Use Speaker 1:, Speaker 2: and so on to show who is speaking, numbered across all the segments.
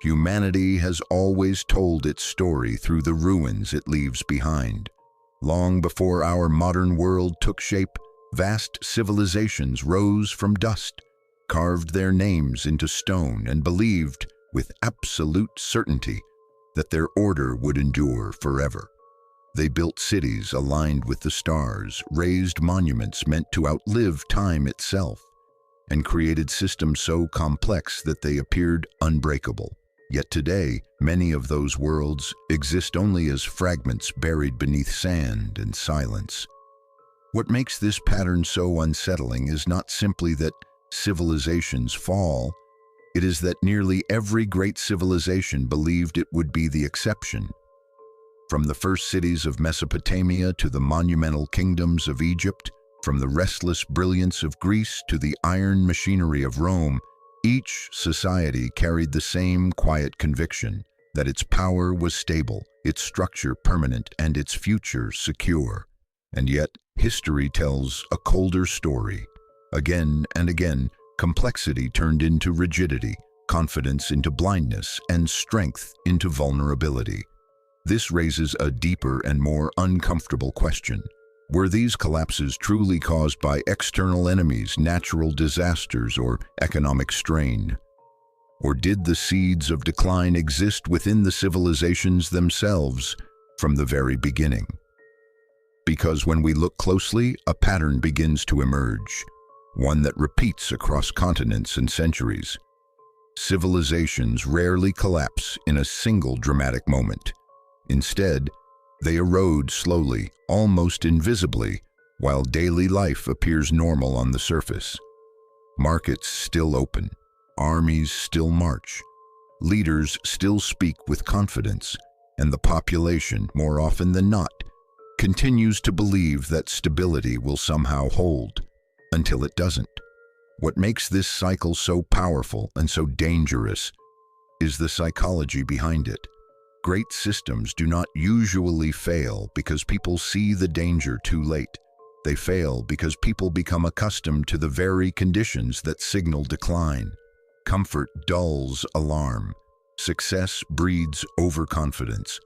Speaker 1: Humanity has always told its story through the ruins it leaves behind. Long before our modern world took shape, vast civilizations rose from dust, carved their names into stone, and believed, with absolute certainty, that their order would endure forever. They built cities aligned with the stars, raised monuments meant to outlive time itself, and created systems so complex that they appeared unbreakable. Yet today, many of those worlds exist only as fragments buried beneath sand and silence. What makes this pattern so unsettling is not simply that civilizations fall, it is that nearly every great civilization believed it would be the exception. From the first cities of Mesopotamia to the monumental kingdoms of Egypt, from the restless brilliance of Greece to the iron machinery of Rome, each society carried the same quiet conviction that its power was stable, its structure permanent, and its future secure. And yet, history tells a colder story. Again and again, complexity turned into rigidity, confidence into blindness, and strength into vulnerability. This raises a deeper and more uncomfortable question. Were these collapses truly caused by external enemies, natural disasters, or economic strain? Or did the seeds of decline exist within the civilizations themselves from the very beginning? Because when we look closely, a pattern begins to emerge, one that repeats across continents and centuries. Civilizations rarely collapse in a single dramatic moment. Instead, they erode slowly, almost invisibly, while daily life appears normal on the surface. Markets still open, armies still march, leaders still speak with confidence, and the population, more often than not, continues to believe that stability will somehow hold, until it doesn't. What makes this cycle so powerful and so dangerous is the psychology behind it. Great systems do not usually fail because people see the danger too late. They fail because people become accustomed to the very conditions that signal decline. Comfort dulls alarm. Success breeds overconfidence.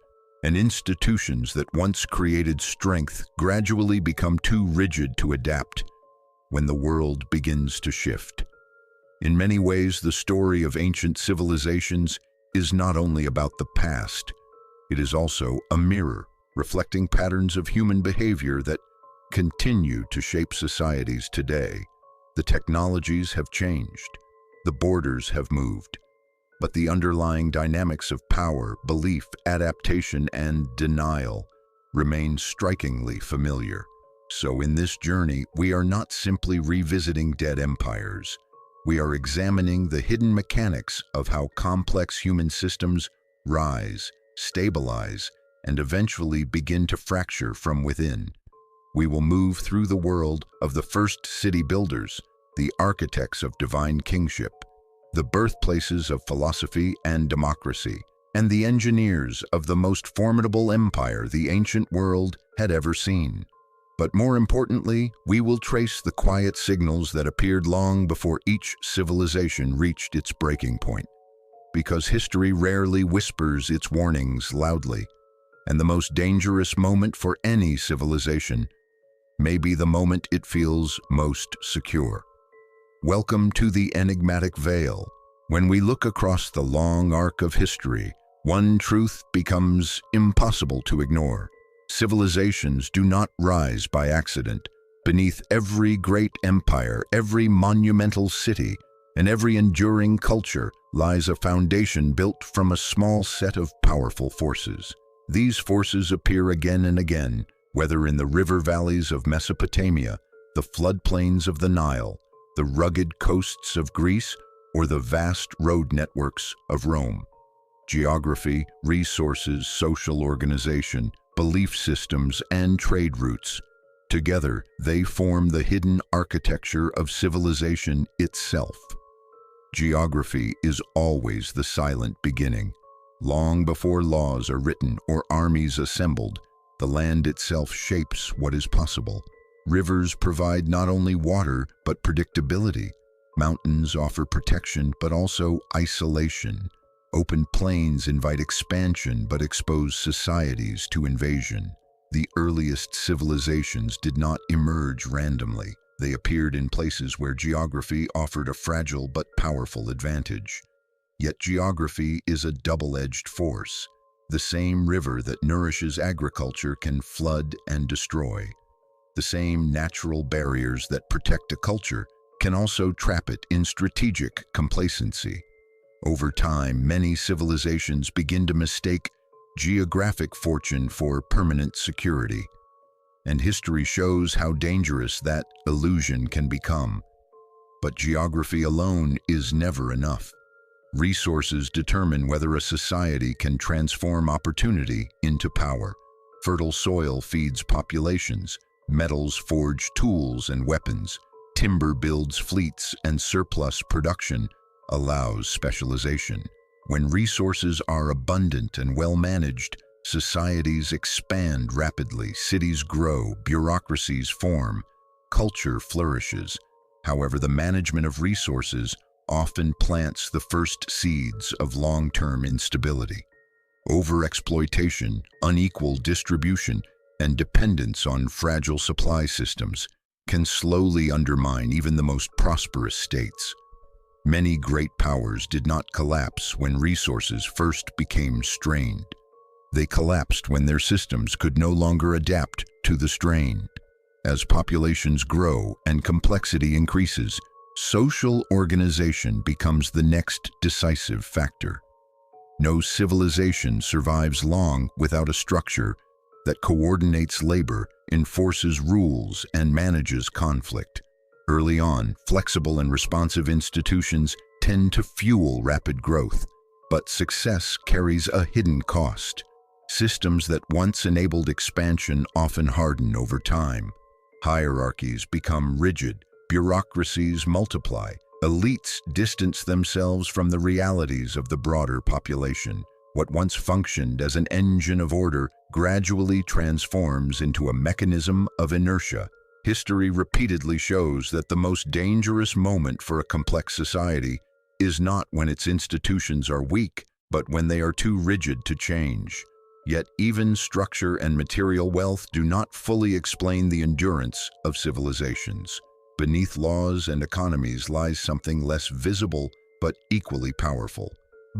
Speaker 1: And institutions that once created strength gradually become too rigid to adapt when the world begins to shift. In many ways, the story of ancient civilizations is not only about the past, it is also a mirror reflecting patterns of human behavior that continue to shape societies today. The technologies have changed, the borders have moved, but the underlying dynamics of power, belief, adaptation, and denial remain strikingly familiar. So in this journey, we are not simply revisiting dead empires. We are examining the hidden mechanics of how complex human systems rise, stabilize, and eventually begin to fracture from within. We will move through the world of the first city builders, the architects of divine kingship, the birthplaces of philosophy and democracy, and the engineers of the most formidable empire the ancient world had ever seen. But more importantly, we will trace the quiet signals that appeared long before each civilization reached its breaking point. Because history rarely whispers its warnings loudly, and the most dangerous moment for any civilization may be the moment it feels most secure. Welcome to the enigmatic veil. When we look across the long arc of history, one truth becomes impossible to ignore. Civilizations do not rise by accident. Beneath every great empire, every monumental city, and every enduring culture lies a foundation built from a small set of powerful forces. These forces appear again and again, whether in the river valleys of Mesopotamia, the floodplains of the Nile, the rugged coasts of Greece, or the vast road networks of Rome. Geography, resources, social organization, belief systems, and trade routes. Together, they form the hidden architecture of civilization itself. Geography is always the silent beginning. Long before laws are written or armies assembled, the land itself shapes what is possible. Rivers provide not only water, but predictability. Mountains offer protection, but also isolation. Open plains invite expansion but expose societies to invasion. The earliest civilizations did not emerge randomly. They appeared in places where geography offered a fragile but powerful advantage. Yet geography is a double-edged force. The same river that nourishes agriculture can flood and destroy. The same natural barriers that protect a culture can also trap it in strategic complacency. Over time, many civilizations begin to mistake geographic fortune for permanent security. And history shows how dangerous that illusion can become. But geography alone is never enough. Resources determine whether a society can transform opportunity into power. Fertile soil feeds populations, metals forge tools and weapons, timber builds fleets, and surplus production allows specialization. When resources are abundant and well managed, societies expand rapidly, cities grow, bureaucracies form, culture flourishes. However, the management of resources often plants the first seeds of long-term instability. Overexploitation, unequal distribution, and dependence on fragile supply systems can slowly undermine even the most prosperous states. Many great powers did not collapse when resources first became strained. They collapsed when their systems could no longer adapt to the strain. As populations grow and complexity increases, social organization becomes the next decisive factor. No civilization survives long without a structure that coordinates labor, enforces rules, and manages conflict. Early on, flexible and responsive institutions tend to fuel rapid growth, but success carries a hidden cost. Systems that once enabled expansion often harden over time. Hierarchies become rigid, bureaucracies multiply, elites distance themselves from the realities of the broader population. What once functioned as an engine of order gradually transforms into a mechanism of inertia. History repeatedly shows that the most dangerous moment for a complex society is not when its institutions are weak, but when they are too rigid to change. Yet even structure and material wealth do not fully explain the endurance of civilizations. Beneath laws and economies lies something less visible but equally powerful: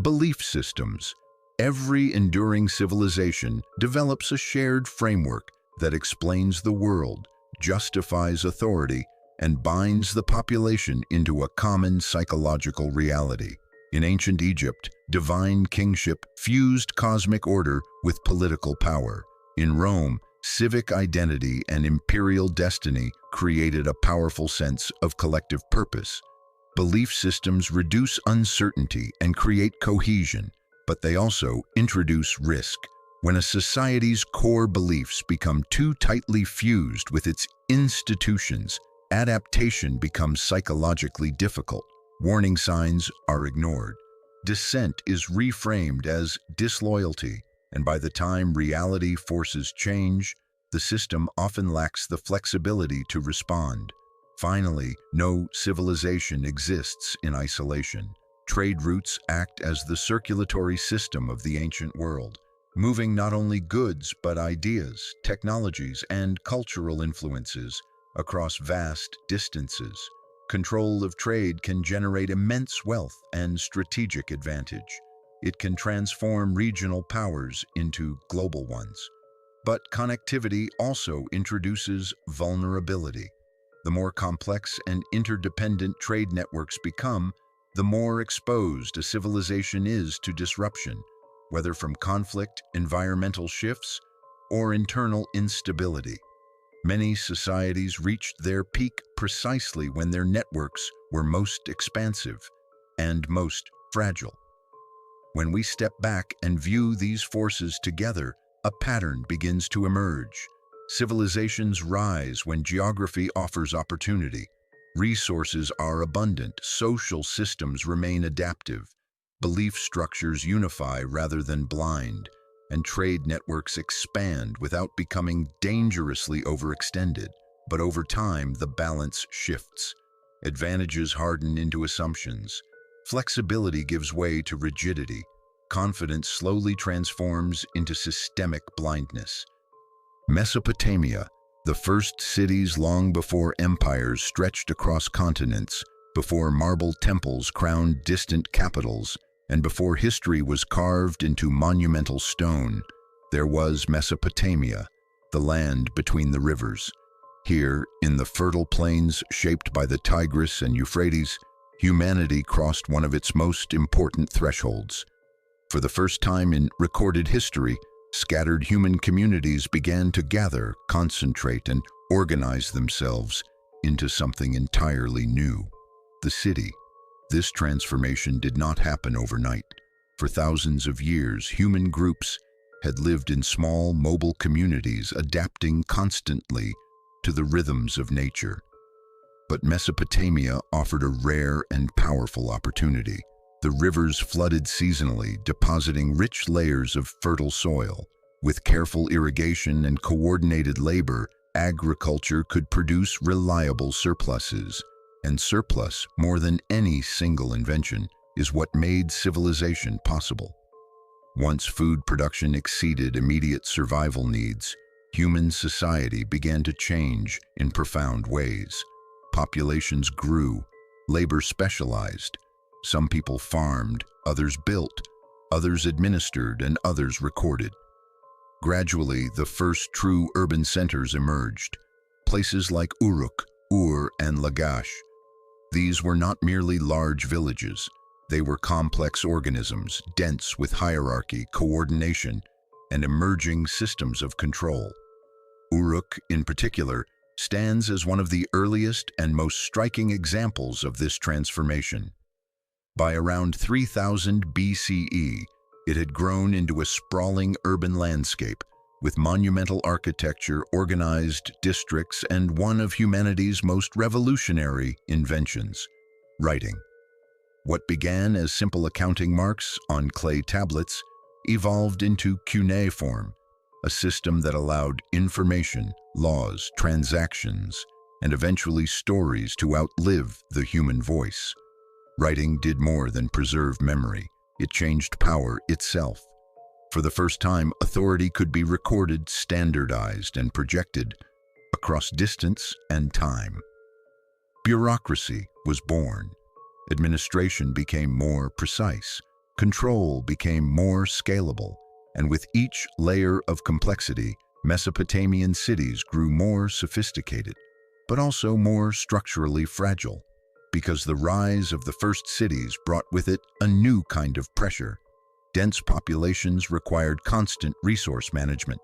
Speaker 1: belief systems. Every enduring civilization develops a shared framework that explains the world, justifies authority, and binds the population into a common psychological reality. In ancient Egypt, divine kingship fused cosmic order with political power. In Rome, civic identity and imperial destiny created a powerful sense of collective purpose. Belief systems reduce uncertainty and create cohesion, but they also introduce risk. When a society's core beliefs become too tightly fused with its institutions, adaptation becomes psychologically difficult. Warning signs are ignored. Dissent is reframed as disloyalty, and by the time reality forces change, the system often lacks the flexibility to respond. Finally, no civilization exists in isolation. Trade routes act as the circulatory system of the ancient world, moving not only goods but ideas, technologies, and cultural influences across vast distances. Control of trade can generate immense wealth and strategic advantage. It can transform regional powers into global ones. But connectivity also introduces vulnerability. The more complex and interdependent trade networks become, the more exposed a civilization is to disruption, whether from conflict, environmental shifts, or internal instability. Many societies reached their peak precisely when their networks were most expansive and most fragile. When we step back and view these forces together, a pattern begins to emerge. Civilizations rise when geography offers opportunity. Resources are abundant, social systems remain adaptive, belief structures unify rather than blind, and trade networks expand without becoming dangerously overextended. But over time, the balance shifts. Advantages harden into assumptions. Flexibility gives way to rigidity, confidence slowly transforms into systemic blindness. Mesopotamia, the first cities long before empires stretched across continents, before marble temples crowned distant capitals, and before history was carved into monumental stone, there was Mesopotamia, the land between the rivers. Here, in the fertile plains shaped by the Tigris and Euphrates, humanity crossed one of its most important thresholds. For the first time in recorded history, scattered human communities began to gather, concentrate, and organize themselves into something entirely new: the city. This transformation did not happen overnight. For thousands of years, human groups had lived in small, mobile communities, adapting constantly to the rhythms of nature. But Mesopotamia offered a rare and powerful opportunity. The rivers flooded seasonally, depositing rich layers of fertile soil. With careful irrigation and coordinated labor, agriculture could produce reliable surpluses. And surplus, more than any single invention, is what made civilization possible. Once food production exceeded immediate survival needs, human society began to change in profound ways. Populations grew, labor specialized. Some people farmed, others built, others administered, and others recorded. Gradually, the first true urban centers emerged, places like Uruk, Ur, and Lagash. These were not merely large villages. They were complex organisms, dense with hierarchy, coordination, and emerging systems of control. Uruk, in particular, stands as one of the earliest and most striking examples of this transformation. By around 3000 BCE, it had grown into a sprawling urban landscape, with monumental architecture, organized districts, and one of humanity's most revolutionary inventions: writing. What began as simple accounting marks on clay tablets evolved into cuneiform, a system that allowed information, laws, transactions, and eventually stories to outlive the human voice. Writing did more than preserve memory. It changed power itself. For the first time, authority could be recorded, standardized, and projected across distance and time. Bureaucracy was born. Administration became more precise. Control became more scalable. And with each layer of complexity, Mesopotamian cities grew more sophisticated, but also more structurally fragile, because the rise of the first cities brought with it a new kind of pressure. Dense populations required constant resource management.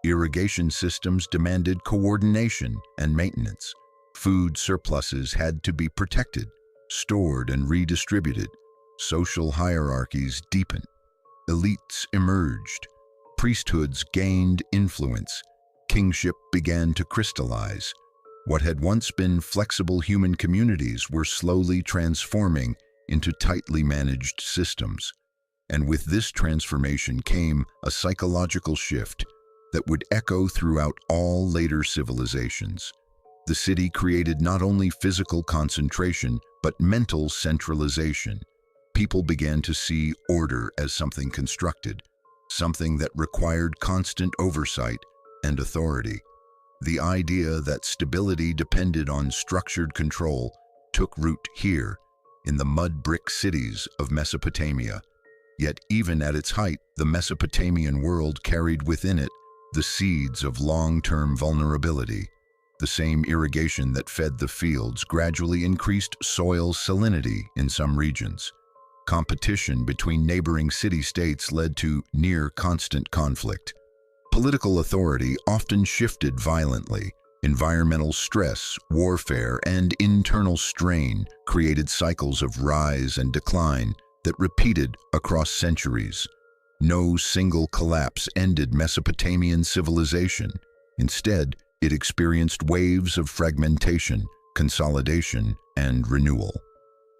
Speaker 1: Irrigation systems demanded coordination and maintenance. Food surpluses had to be protected, stored, and redistributed. Social hierarchies deepened. Elites emerged. Priesthoods gained influence. Kingship began to crystallize. What had once been flexible human communities were slowly transforming into tightly managed systems. And with this transformation came a psychological shift that would echo throughout all later civilizations. The city created not only physical concentration, but mental centralization. People began to see order as something constructed, something that required constant oversight and authority. The idea that stability depended on structured control took root here, in the mud-brick cities of Mesopotamia. Yet even at its height, the Mesopotamian world carried within it the seeds of long-term vulnerability. The same irrigation that fed the fields gradually increased soil salinity in some regions. Competition between neighboring city-states led to near-constant conflict. Political authority often shifted violently. Environmental stress, warfare, and internal strain created cycles of rise and decline that repeated across centuries. No single collapse ended Mesopotamian civilization. Instead, it experienced waves of fragmentation, consolidation, and renewal.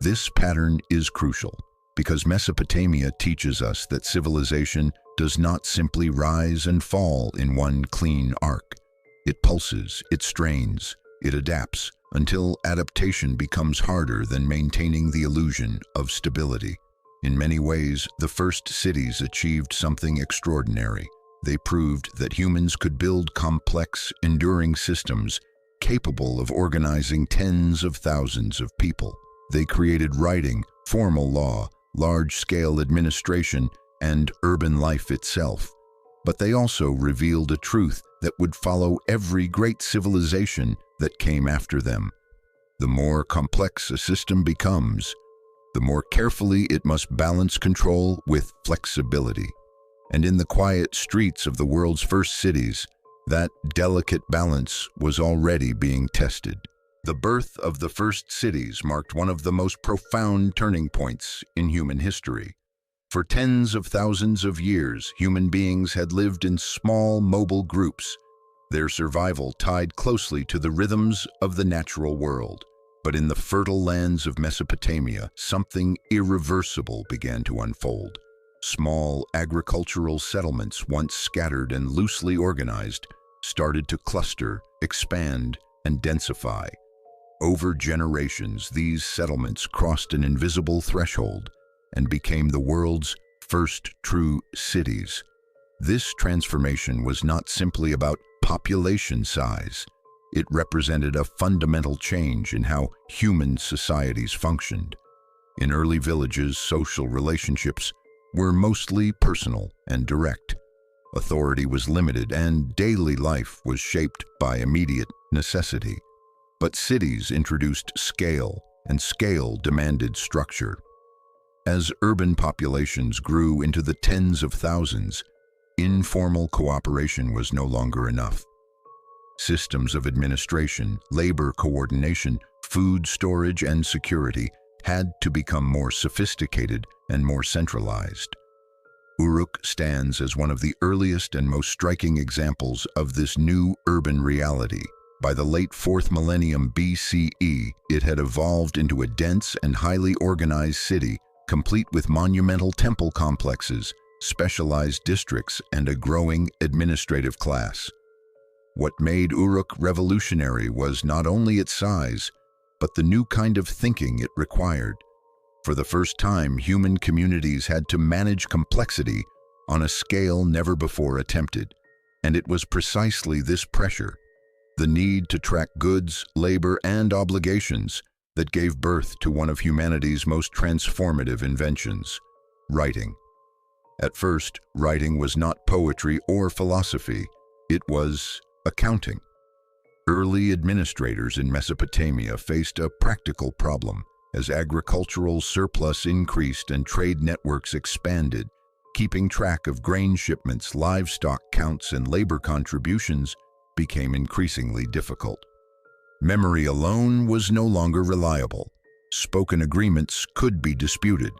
Speaker 1: This pattern is crucial because Mesopotamia teaches us that civilization does not simply rise and fall in one clean arc. It pulses, it strains, it adapts, until adaptation becomes harder than maintaining the illusion of stability. In many ways, the first cities achieved something extraordinary. They proved that humans could build complex, enduring systems capable of organizing tens of thousands of people. They created writing, formal law, large-scale administration, and urban life itself. But they also revealed a truth that would follow every great civilization that came after them. The more complex a system becomes, the more carefully it must balance control with flexibility. And in the quiet streets of the world's first cities, that delicate balance was already being tested. The birth of the first cities marked one of the most profound turning points in human history. For tens of thousands of years, human beings had lived in small, mobile groups, their survival tied closely to the rhythms of the natural world. But in the fertile lands of Mesopotamia, something irreversible began to unfold. Small agricultural settlements, once scattered and loosely organized, started to cluster, expand, and densify. Over generations, these settlements crossed an invisible threshold and became the world's first true cities. This transformation was not simply about population size. It represented a fundamental change in how human societies functioned. In early villages, social relationships were mostly personal and direct. Authority was limited, and daily life was shaped by immediate necessity. But cities introduced scale, and scale demanded structure. As urban populations grew into the tens of thousands, informal cooperation was no longer enough. Systems of administration, labor coordination, food storage, and security had to become more sophisticated and more centralized. Uruk stands as one of the earliest and most striking examples of this new urban reality. By the late 4th millennium BCE, it had evolved into a dense and highly organized city, complete with monumental temple complexes, specialized districts, and a growing administrative class. What made Uruk revolutionary was not only its size, but the new kind of thinking it required. For the first time, human communities had to manage complexity on a scale never before attempted. And it was precisely this pressure, the need to track goods, labor, and obligations, that gave birth to one of humanity's most transformative inventions, writing. At first, writing was not poetry or philosophy. It was accounting. Early administrators in Mesopotamia faced a practical problem. As agricultural surplus increased and trade networks expanded, keeping track of grain shipments, livestock counts, and labor contributions became increasingly difficult. Memory alone was no longer reliable. Spoken agreements could be disputed.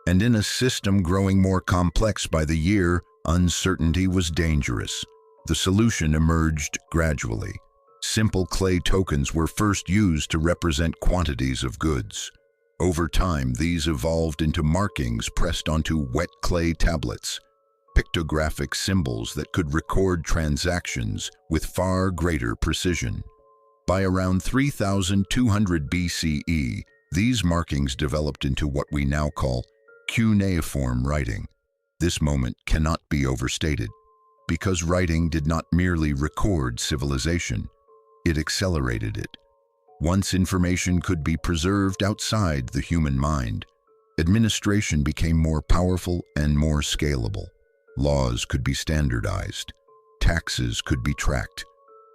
Speaker 1: And in a system growing more complex by the year, uncertainty was dangerous. The solution emerged gradually. Simple clay tokens were first used to represent quantities of goods. Over time, these evolved into markings pressed onto wet clay tablets, pictographic symbols that could record transactions with far greater precision. By around 3200 BCE, these markings developed into what we now call cuneiform writing. This moment cannot be overstated, because writing did not merely record civilization, it accelerated it. Once information could be preserved outside the human mind, administration became more powerful and more scalable. Laws could be standardized, taxes could be tracked,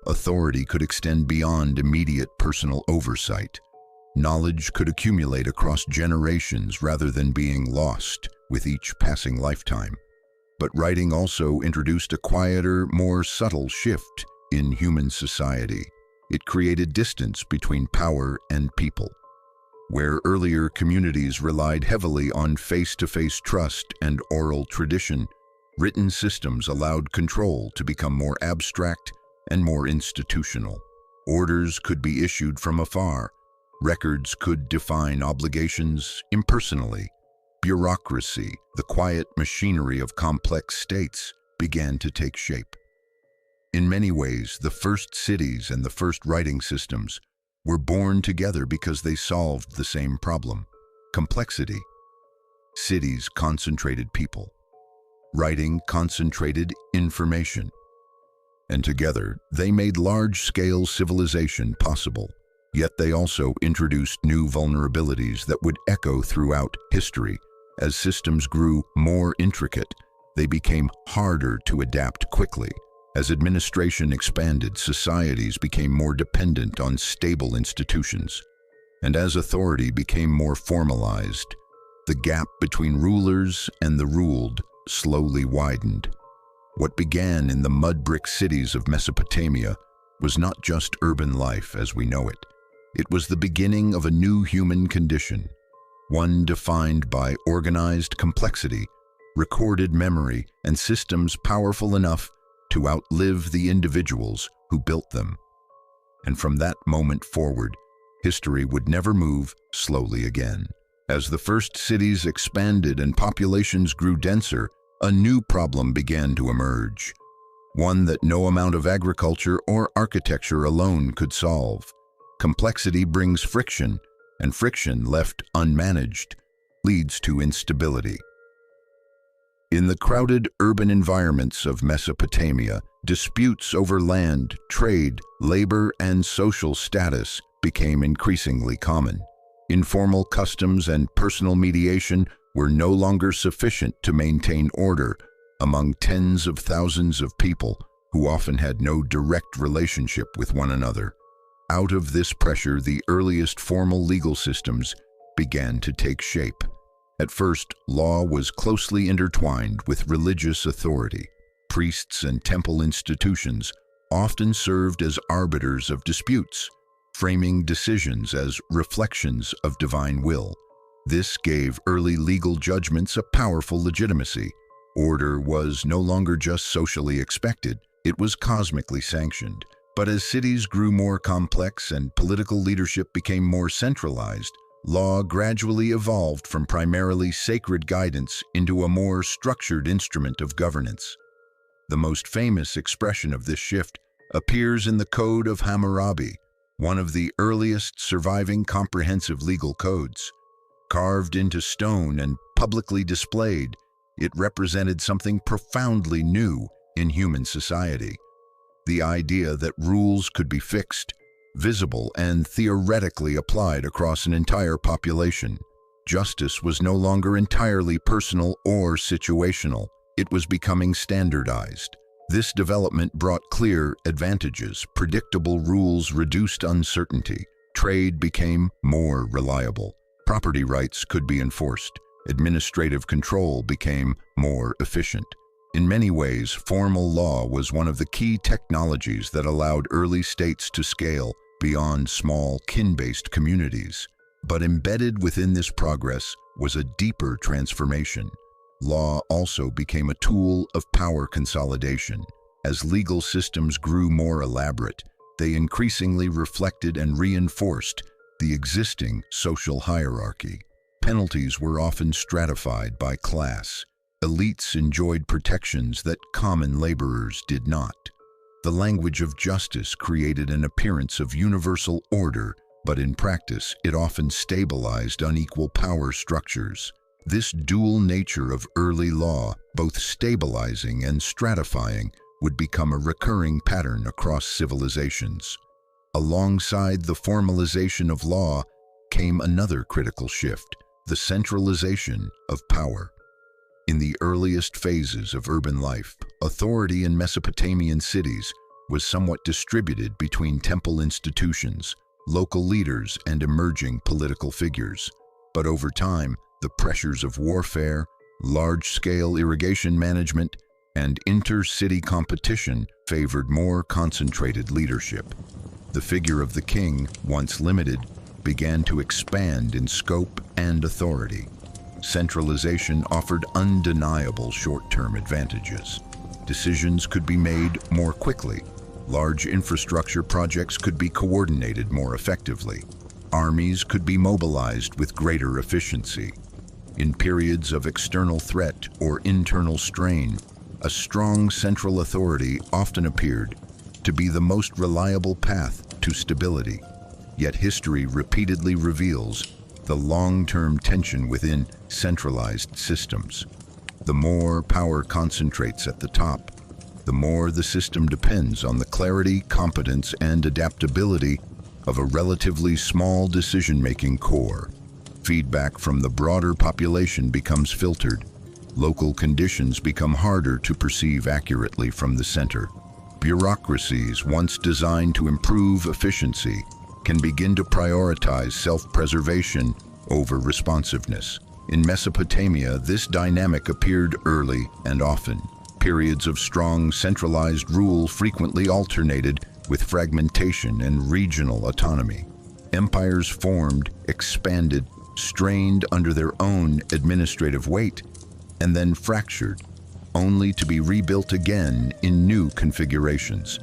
Speaker 1: authority could extend beyond immediate personal oversight. Knowledge could accumulate across generations rather than being lost with each passing lifetime. But writing also introduced a quieter, more subtle shift in human society. It created distance between power and people. Where earlier communities relied heavily on face-to-face trust and oral tradition, written systems allowed control to become more abstract and more institutional. Orders could be issued from afar. Records could define obligations impersonally. Bureaucracy, the quiet machinery of complex states, began to take shape. In many ways, the first cities and the first writing systems were born together because they solved the same problem: complexity. cities concentrated people. Writing concentrated information. And together, they made large-scale civilization possible. Yet they also introduced new vulnerabilities that would echo throughout history. As systems grew more intricate, they became harder to adapt quickly. As administration expanded, societies became more dependent on stable institutions. And as authority became more formalized, the gap between rulers and the ruled slowly widened. What began in the mud-brick cities of Mesopotamia was not just urban life as we know it. It was the beginning of a new human condition, one defined by organized complexity, recorded memory, and systems powerful enough to outlive the individuals who built them. And from that moment forward, history would never move slowly again. As the first cities expanded and populations grew denser, a new problem began to emerge, one that no amount of agriculture or architecture alone could solve. Complexity brings friction, and friction left unmanaged leads to instability. In the crowded urban environments of Mesopotamia, disputes over land, trade, labor, and social status became increasingly common. Informal customs and personal mediation were no longer sufficient to maintain order among tens of thousands of people who often had no direct relationship with one another. Out of this pressure, the earliest formal legal systems began to take shape. At first, law was closely intertwined with religious authority. Priests and temple institutions often served as arbiters of disputes, framing decisions as reflections of divine will. This gave early legal judgments a powerful legitimacy. Order was no longer just socially expected, it was cosmically sanctioned. But as cities grew more complex and political leadership became more centralized, law gradually evolved from primarily sacred guidance into a more structured instrument of governance. The most famous expression of this shift appears in the Code of Hammurabi, one of the earliest surviving comprehensive legal codes. Carved into stone and publicly displayed, it represented something profoundly new in human society. The idea that rules could be fixed, visible, and theoretically applied across an entire population. Justice was no longer entirely personal or situational. It was becoming standardized. This development brought clear advantages. Predictable rules reduced uncertainty. Trade became more reliable. Property rights could be enforced. Administrative control became more efficient. In many ways, formal law was one of the key technologies that allowed early states to scale beyond small, kin-based communities. But embedded within this progress was a deeper transformation. Law also became a tool of power consolidation. As legal systems grew more elaborate, they increasingly reflected and reinforced the existing social hierarchy. Penalties were often stratified by class. Elites enjoyed protections that common laborers did not. The language of justice created an appearance of universal order, but in practice, it often stabilized unequal power structures. This dual nature of early law, both stabilizing and stratifying, would become a recurring pattern across civilizations. Alongside the formalization of law came another critical shift: the centralization of power. In the earliest phases of urban life, authority in Mesopotamian cities was somewhat distributed between temple institutions, local leaders, and emerging political figures. But over time, the pressures of warfare, large-scale irrigation management, and inter-city competition favored more concentrated leadership. The figure of the king, once limited, began to expand in scope and authority. Centralization offered undeniable short-term advantages. Decisions could be made more quickly. Large infrastructure projects could be coordinated more effectively. Armies could be mobilized with greater efficiency. In periods of external threat or internal strain, a strong central authority often appeared to be the most reliable path to stability. Yet history repeatedly reveals the long-term tension within centralized systems. The more power concentrates at the top, the more the system depends on the clarity, competence, and adaptability of a relatively small decision-making core. Feedback from the broader population becomes filtered. Local conditions become harder to perceive accurately from the center. Bureaucracies, once designed to improve efficiency, can begin to prioritize self-preservation over responsiveness. In Mesopotamia, this dynamic appeared early and often. Periods of strong centralized rule frequently alternated with fragmentation and regional autonomy. Empires formed, expanded, strained under their own administrative weight, and then fractured, only to be rebuilt again in new configurations.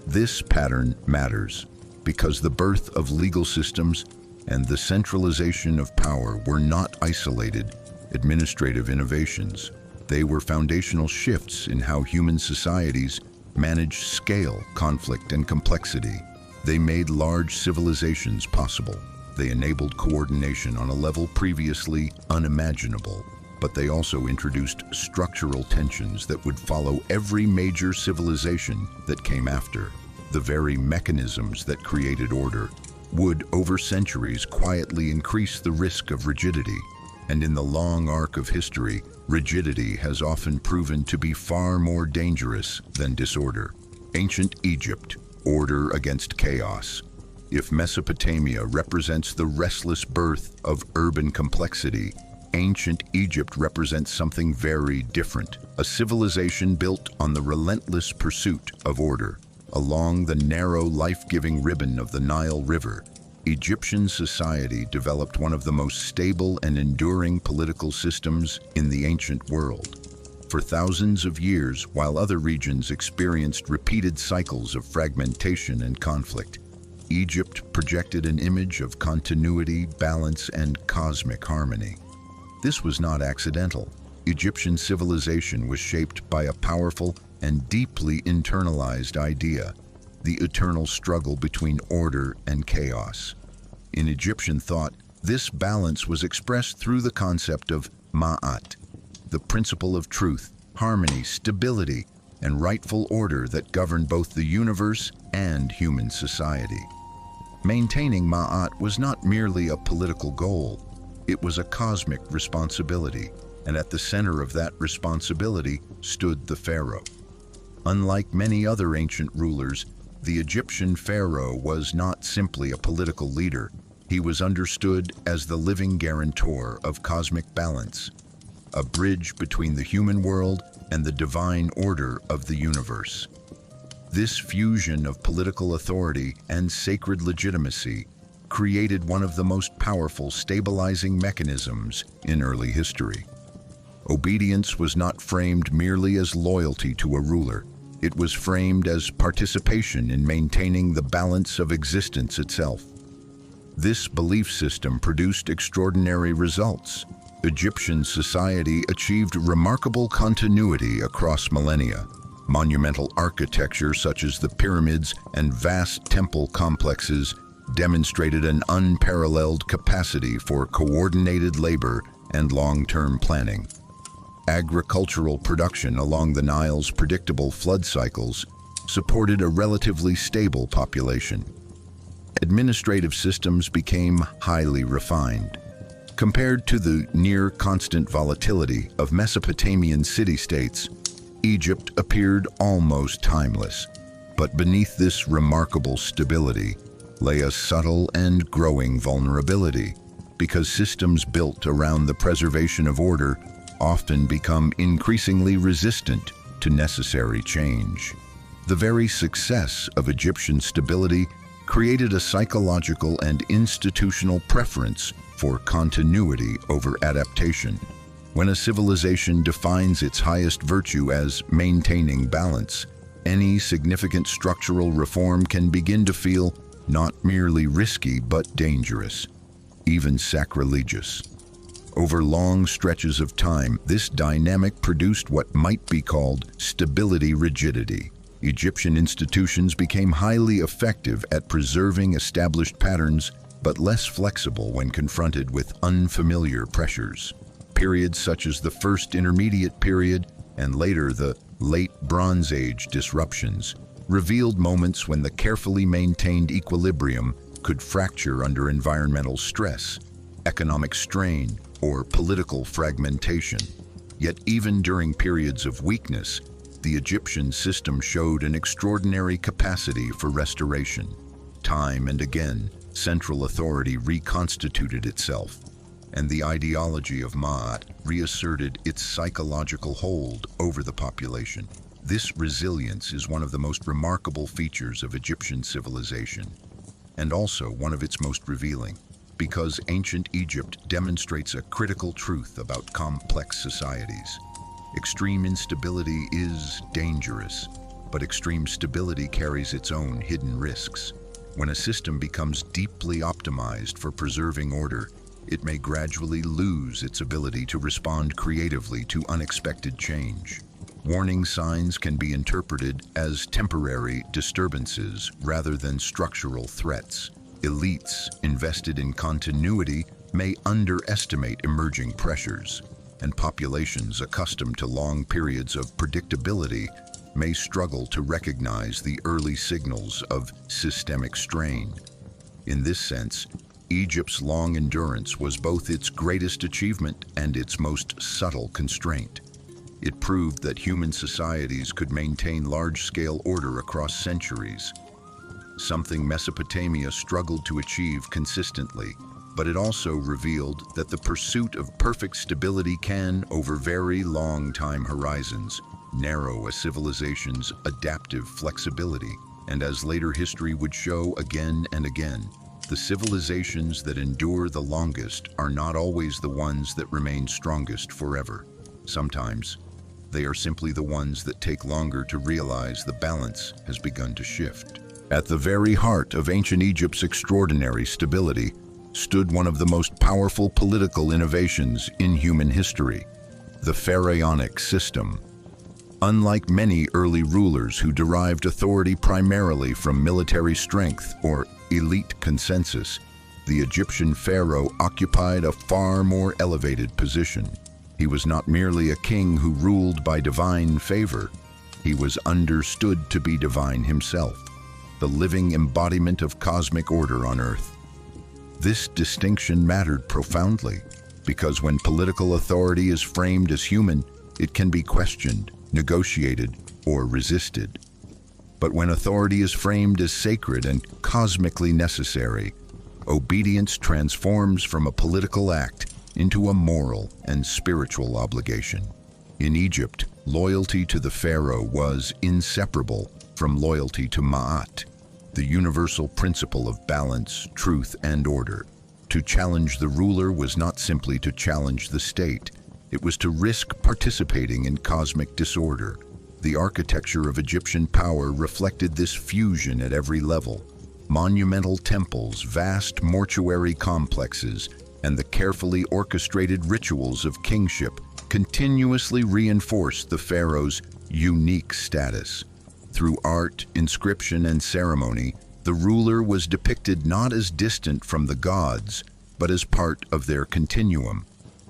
Speaker 1: This pattern matters because the birth of legal systems and the centralization of power were not isolated administrative innovations. They were foundational shifts in how human societies manage scale, conflict, and complexity. They made large civilizations possible. They enabled coordination on a level previously unimaginable. But they also introduced structural tensions that would follow every major civilization that came after. The very mechanisms that created order would, over centuries, quietly increase the risk of rigidity. And in the long arc of history, rigidity has often proven to be far more dangerous than disorder. Ancient Egypt, order against chaos. If Mesopotamia represents the restless birth of urban complexity, ancient Egypt represents something very different, a civilization built on the relentless pursuit of order. Along the narrow, life-giving ribbon of the Nile River, Egyptian society developed one of the most stable and enduring political systems in the ancient world. For thousands of years, while other regions experienced repeated cycles of fragmentation and conflict, Egypt projected an image of continuity, balance, and cosmic harmony. This was not accidental. Egyptian civilization was shaped by a powerful and deeply internalized idea, the eternal struggle between order and chaos. In Egyptian thought, this balance was expressed through the concept of ma'at, the principle of truth, harmony, stability, and rightful order that governed both the universe and human society. Maintaining ma'at was not merely a political goal. It was a cosmic responsibility, and at the center of that responsibility stood the pharaoh. Unlike many other ancient rulers, the Egyptian pharaoh was not simply a political leader. He was understood as the living guarantor of cosmic balance, a bridge between the human world and the divine order of the universe. This fusion of political authority and sacred legitimacy created one of the most powerful stabilizing mechanisms in early history. Obedience was not framed merely as loyalty to a ruler. It was framed as participation in maintaining the balance of existence itself. This belief system produced extraordinary results. Egyptian society achieved remarkable continuity across millennia. Monumental architecture such as the pyramids and vast temple complexes demonstrated an unparalleled capacity for coordinated labor and long-term planning. Agricultural production along the Nile's predictable flood cycles supported a relatively stable population. Administrative systems became highly refined. Compared to the near-constant volatility of Mesopotamian city-states, Egypt appeared almost timeless. But beneath this remarkable stability lay a subtle and growing vulnerability, because systems built around the preservation of order often become increasingly resistant to necessary change. The very success of Egyptian stability created a psychological and institutional preference for continuity over adaptation. When a civilization defines its highest virtue as maintaining balance, any significant structural reform can begin to feel not merely risky but dangerous, even sacrilegious. Over long stretches of time, this dynamic produced what might be called stability rigidity. Egyptian institutions became highly effective at preserving established patterns but less flexible when confronted with unfamiliar pressures. Periods such as the First Intermediate Period and later the Late Bronze Age disruptions revealed moments when the carefully maintained equilibrium could fracture under environmental stress, economic strain, or political fragmentation. Yet even during periods of weakness, the Egyptian system showed an extraordinary capacity for restoration. Time and again, central authority reconstituted itself, and the ideology of Ma'at reasserted its psychological hold over the population. This resilience is one of the most remarkable features of Egyptian civilization, and also one of its most revealing, because ancient Egypt demonstrates a critical truth about complex societies. Extreme instability is dangerous, but extreme stability carries its own hidden risks. When a system becomes deeply optimized for preserving order, it may gradually lose its ability to respond creatively to unexpected change. Warning signs can be interpreted as temporary disturbances rather than structural threats. Elites invested in continuity may underestimate emerging pressures, and populations accustomed to long periods of predictability may struggle to recognize the early signals of systemic strain. In this sense, Egypt's long endurance was both its greatest achievement and its most subtle constraint. It proved that human societies could maintain large-scale order across centuries, something Mesopotamia struggled to achieve consistently. But it also revealed that the pursuit of perfect stability can, over very long time horizons, narrow a civilization's adaptive flexibility. And as later history would show again and again, the civilizations that endure the longest are not always the ones that remain strongest forever. Sometimes, they are simply the ones that take longer to realize the balance has begun to shift. At the very heart of ancient Egypt's extraordinary stability stood one of the most powerful political innovations in human history, the pharaonic system. Unlike many early rulers who derived authority primarily from military strength or elite consensus, the Egyptian pharaoh occupied a far more elevated position. He was not merely a king who ruled by divine favor. He was understood to be divine himself, the living embodiment of cosmic order on earth. This distinction mattered profoundly, because when political authority is framed as human, it can be questioned, negotiated, or resisted. But when authority is framed as sacred and cosmically necessary, obedience transforms from a political act into a moral and spiritual obligation. In Egypt, loyalty to the pharaoh was inseparable from loyalty to Ma'at, the universal principle of balance, truth, and order. To challenge the ruler was not simply to challenge the state, it was to risk participating in cosmic disorder. The architecture of Egyptian power reflected this fusion at every level. Monumental temples, vast mortuary complexes, and the carefully orchestrated rituals of kingship continuously reinforced the pharaoh's unique status. Through art, inscription, and ceremony, the ruler was depicted not as distant from the gods, but as part of their continuum,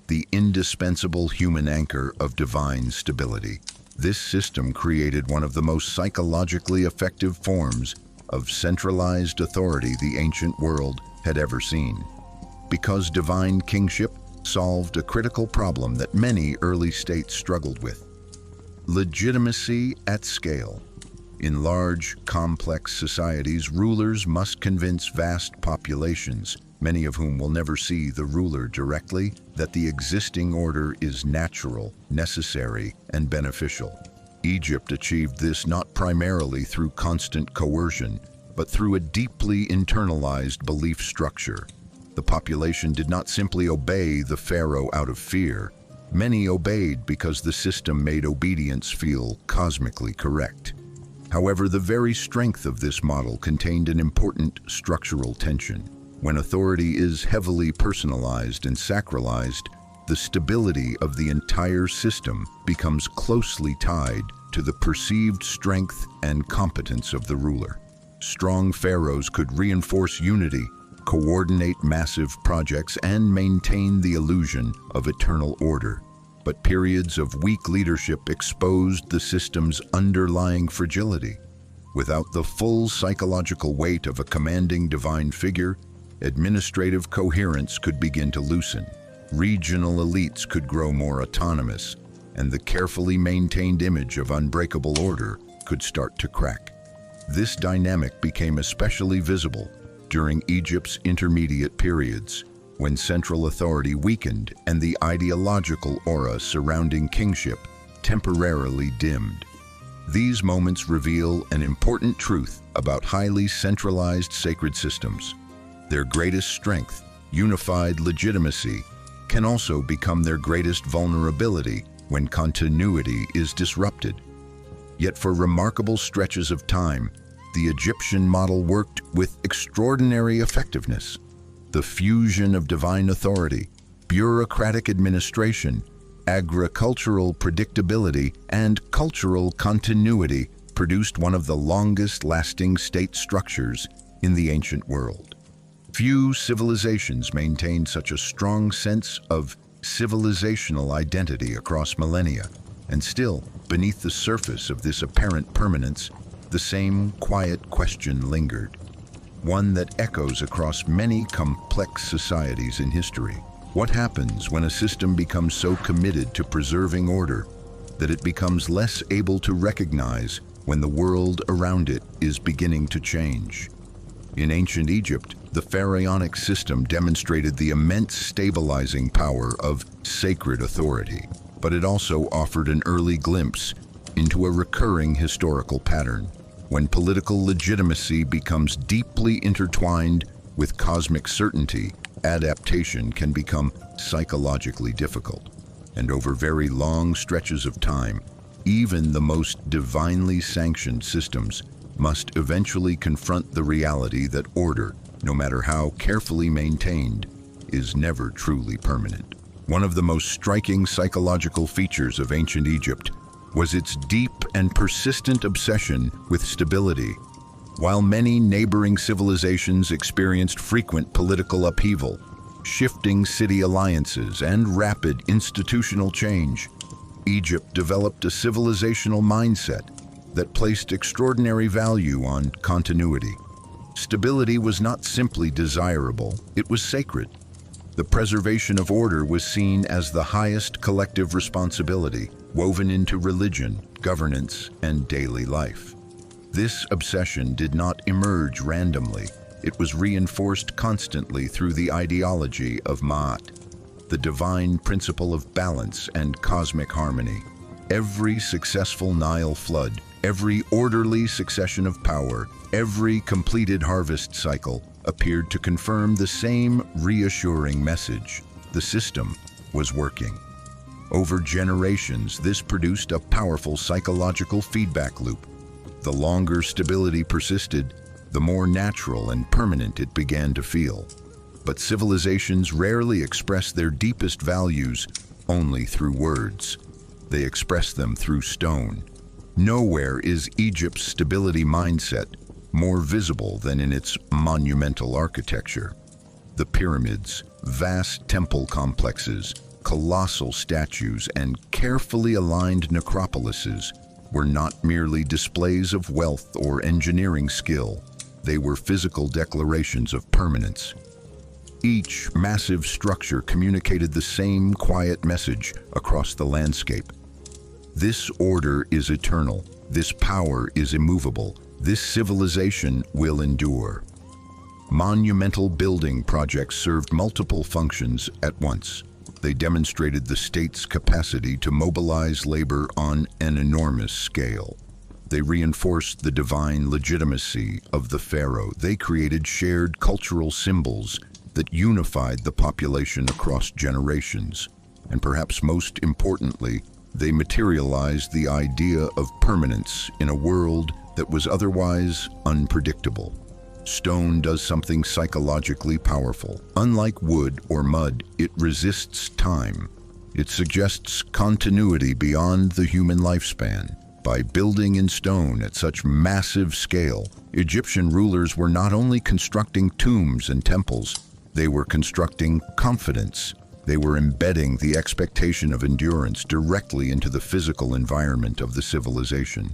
Speaker 1: the indispensable human anchor of divine stability. This system created one of the most psychologically effective forms of centralized authority the ancient world had ever seen, because divine kingship solved a critical problem that many early states struggled with: legitimacy at scale. In large, complex societies, rulers must convince vast populations, many of whom will never see the ruler directly, that the existing order is natural, necessary, and beneficial. Egypt achieved this not primarily through constant coercion, but through a deeply internalized belief structure. The population did not simply obey the pharaoh out of fear. Many obeyed because the system made obedience feel cosmically correct. However, the very strength of this model contained an important structural tension. When authority is heavily personalized and sacralized, the stability of the entire system becomes closely tied to the perceived strength and competence of the ruler. Strong pharaohs could reinforce unity, coordinate massive projects, and maintain the illusion of eternal order. But periods of weak leadership exposed the system's underlying fragility. Without the full psychological weight of a commanding divine figure, administrative coherence could begin to loosen. Regional elites could grow more autonomous, and the carefully maintained image of unbreakable order could start to crack. This dynamic became especially visible during Egypt's intermediate periods, when central authority weakened and the ideological aura surrounding kingship temporarily dimmed. These moments reveal an important truth about highly centralized sacred systems. Their greatest strength, unified legitimacy, can also become their greatest vulnerability when continuity is disrupted. Yet for remarkable stretches of time, the Egyptian model worked with extraordinary effectiveness. The fusion of divine authority, bureaucratic administration, agricultural predictability, and cultural continuity produced one of the longest-lasting state structures in the ancient world. Few civilizations maintained such a strong sense of civilizational identity across millennia, and still, beneath the surface of this apparent permanence, the same quiet question lingered, one that echoes across many complex societies in history. What happens when a system becomes so committed to preserving order that it becomes less able to recognize when the world around it is beginning to change? In ancient Egypt, the pharaonic system demonstrated the immense stabilizing power of sacred authority, but it also offered an early glimpse into a recurring historical pattern. When political legitimacy becomes deeply intertwined with cosmic certainty, adaptation can become psychologically difficult. And over very long stretches of time, even the most divinely sanctioned systems must eventually confront the reality that order, no matter how carefully maintained, is never truly permanent. One of the most striking psychological features of ancient Egypt was its deep and persistent obsession with stability. While many neighboring civilizations experienced frequent political upheaval, shifting city alliances, and rapid institutional change, Egypt developed a civilizational mindset that placed extraordinary value on continuity. Stability was not simply desirable, it was sacred. The preservation of order was seen as the highest collective responsibility, woven into religion, governance, and daily life. This obsession did not emerge randomly. It was reinforced constantly through the ideology of Maat, the divine principle of balance and cosmic harmony. Every successful Nile flood, every orderly succession of power, every completed harvest cycle appeared to confirm the same reassuring message: the system was working. Over generations, this produced a powerful psychological feedback loop. The longer stability persisted, the more natural and permanent it began to feel. But civilizations rarely express their deepest values only through words. They express them through stone. Nowhere is Egypt's stability mindset more visible than in its monumental architecture. The pyramids, vast temple complexes, colossal statues, and carefully aligned necropolises were not merely displays of wealth or engineering skill. They were physical declarations of permanence. Each massive structure communicated the same quiet message across the landscape. This order is eternal. This power is immovable. This civilization will endure. Monumental building projects served multiple functions at once. They demonstrated the state's capacity to mobilize labor on an enormous scale. They reinforced the divine legitimacy of the pharaoh. They created shared cultural symbols that unified the population across generations. And perhaps most importantly, they materialized the idea of permanence in a world that was otherwise unpredictable. Stone does something psychologically powerful. Unlike wood or mud, it resists time. It suggests continuity beyond the human lifespan. By building in stone at such massive scale, Egyptian rulers were not only constructing tombs and temples, they were constructing confidence. They were embedding the expectation of endurance directly into the physical environment of the civilization.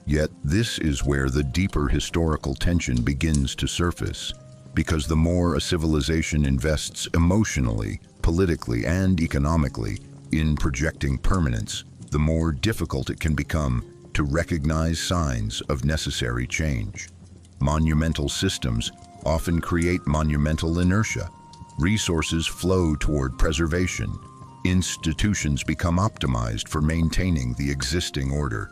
Speaker 1: Yet this is where the deeper historical tension begins to surface, because the more a civilization invests emotionally, politically, and economically in projecting permanence, the more difficult it can become to recognize signs of necessary change. Monumental systems often create monumental inertia. Resources flow toward preservation. Institutions become optimized for maintaining the existing order.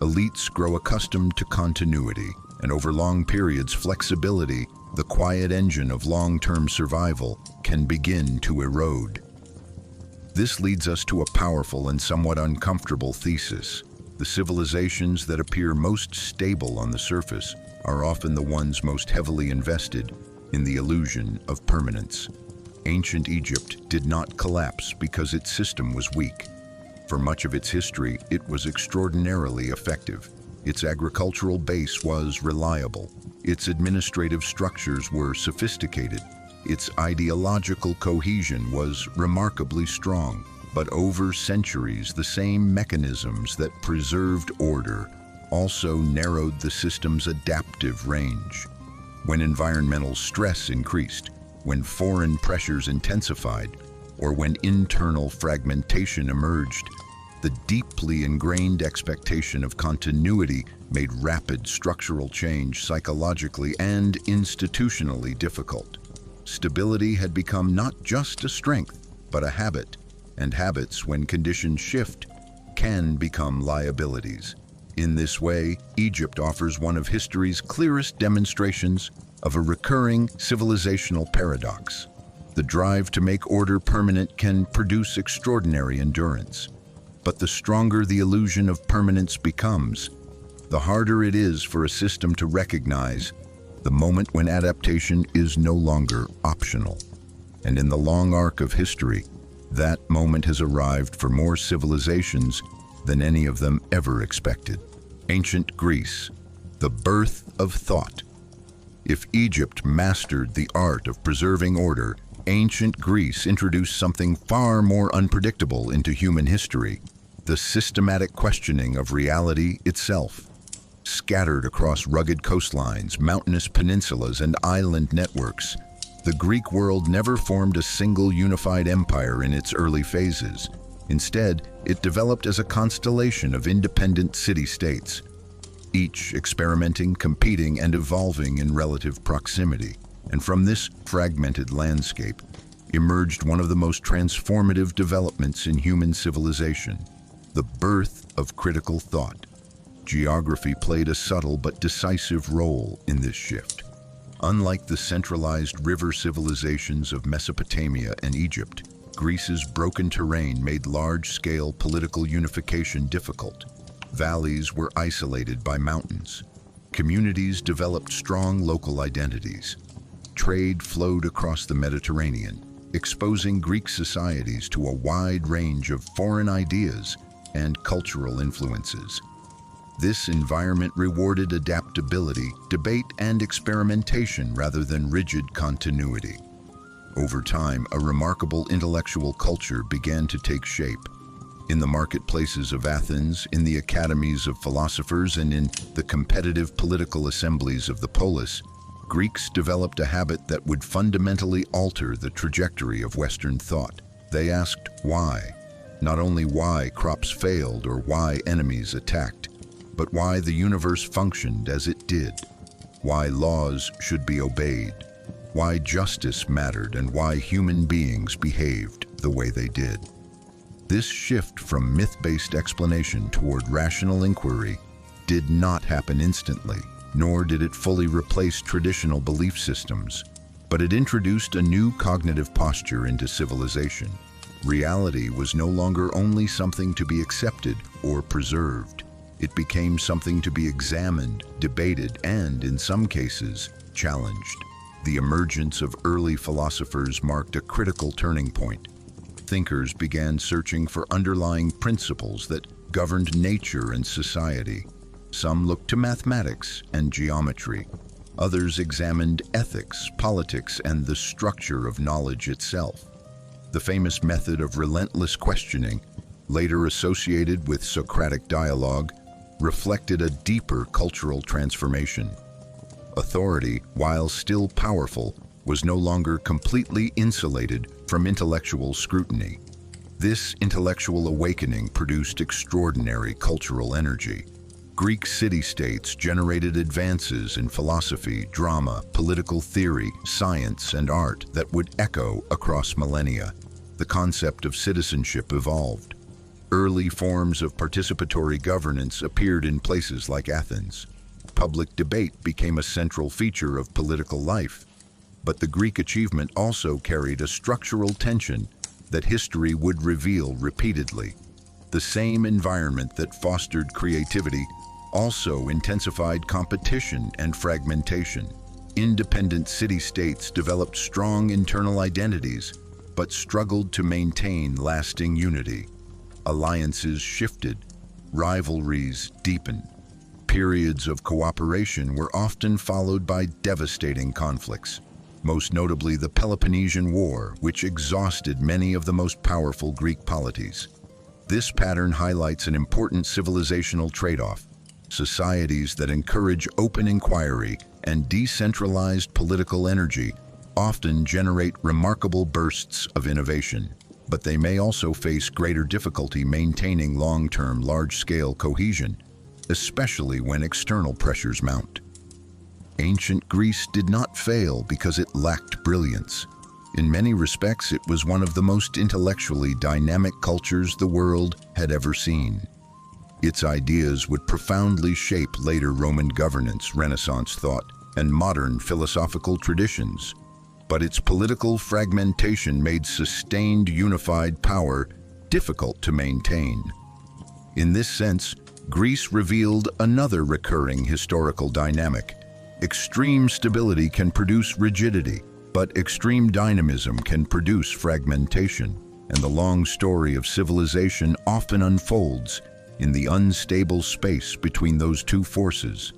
Speaker 1: Elites grow accustomed to continuity, and over long periods, flexibility, the quiet engine of long-term survival, can begin to erode. This leads us to a powerful and somewhat uncomfortable thesis. The civilizations that appear most stable on the surface are often the ones most heavily invested in the illusion of permanence. Ancient Egypt did not collapse because its system was weak. For much of its history, it was extraordinarily effective. Its agricultural base was reliable. Its administrative structures were sophisticated. Its ideological cohesion was remarkably strong. But over centuries, the same mechanisms that preserved order also narrowed the system's adaptive range. When environmental stress increased, when foreign pressures intensified, or when internal fragmentation emerged, the deeply ingrained expectation of continuity made rapid structural change psychologically and institutionally difficult. Stability had become not just a strength, but a habit, and habits, when conditions shift, can become liabilities. In this way, Egypt offers one of history's clearest demonstrations of a recurring civilizational paradox. The drive to make order permanent can produce extraordinary endurance. But the stronger the illusion of permanence becomes, the harder it is for a system to recognize the moment when adaptation is no longer optional. And in the long arc of history, that moment has arrived for more civilizations than any of them ever expected. Ancient Greece, the birth of thought. If Egypt mastered the art of preserving order, ancient Greece introduced something far more unpredictable into human history: the systematic questioning of reality itself. Scattered across rugged coastlines, mountainous peninsulas, and island networks, the Greek world never formed a single unified empire in its early phases. Instead, it developed as a constellation of independent city-states, each experimenting, competing, and evolving in relative proximity. And from this fragmented landscape emerged one of the most transformative developments in human civilization: the birth of critical thought. Geography played a subtle but decisive role in this shift. Unlike the centralized river civilizations of Mesopotamia and Egypt, Greece's broken terrain made large-scale political unification difficult. Valleys were isolated by mountains. Communities developed strong local identities. Trade flowed across the Mediterranean, exposing Greek societies to a wide range of foreign ideas and cultural influences. This environment rewarded adaptability, debate, and experimentation rather than rigid continuity. Over time, a remarkable intellectual culture began to take shape. In the marketplaces of Athens, in the academies of philosophers, and in the competitive political assemblies of the polis, Greeks developed a habit that would fundamentally alter the trajectory of Western thought. They asked why. Not only why crops failed or why enemies attacked, but why the universe functioned as it did, why laws should be obeyed, why justice mattered, and why human beings behaved the way they did. This shift from myth-based explanation toward rational inquiry did not happen instantly, nor did it fully replace traditional belief systems, but it introduced a new cognitive posture into civilization. Reality was no longer only something to be accepted or preserved. It became something to be examined, debated, and, in some cases, challenged. The emergence of early philosophers marked a critical turning point. Thinkers began searching for underlying principles that governed nature and society. Some looked to mathematics and geometry. Others examined ethics, politics, and the structure of knowledge itself. The famous method of relentless questioning, later associated with Socratic dialogue, reflected a deeper cultural transformation. Authority, while still powerful, was no longer completely insulated from intellectual scrutiny. This intellectual awakening produced extraordinary cultural energy. Greek city-states generated advances in philosophy, drama, political theory, science, and art that would echo across millennia. The concept of citizenship evolved. Early forms of participatory governance appeared in places like Athens. Public debate became a central feature of political life. But the Greek achievement also carried a structural tension that history would reveal repeatedly. The same environment that fostered creativity also intensified competition and fragmentation. Independent city-states developed strong internal identities, but struggled to maintain lasting unity. Alliances shifted, rivalries deepened. Periods of cooperation were often followed by devastating conflicts, most notably the Peloponnesian War, which exhausted many of the most powerful Greek polities. This pattern highlights an important civilizational trade-off. Societies that encourage open inquiry and decentralized political energy often generate remarkable bursts of innovation, but they may also face greater difficulty maintaining long-term, large-scale cohesion, especially when external pressures mount. Ancient Greece did not fail because it lacked brilliance. In many respects, it was one of the most intellectually dynamic cultures the world had ever seen. Its ideas would profoundly shape later Roman governance, Renaissance thought, and modern philosophical traditions. But its political fragmentation made sustained unified power difficult to maintain. In this sense, Greece revealed another recurring historical dynamic. Extreme stability can produce rigidity, but extreme dynamism can produce fragmentation, and the long story of civilization often unfolds in the unstable space between those two forces,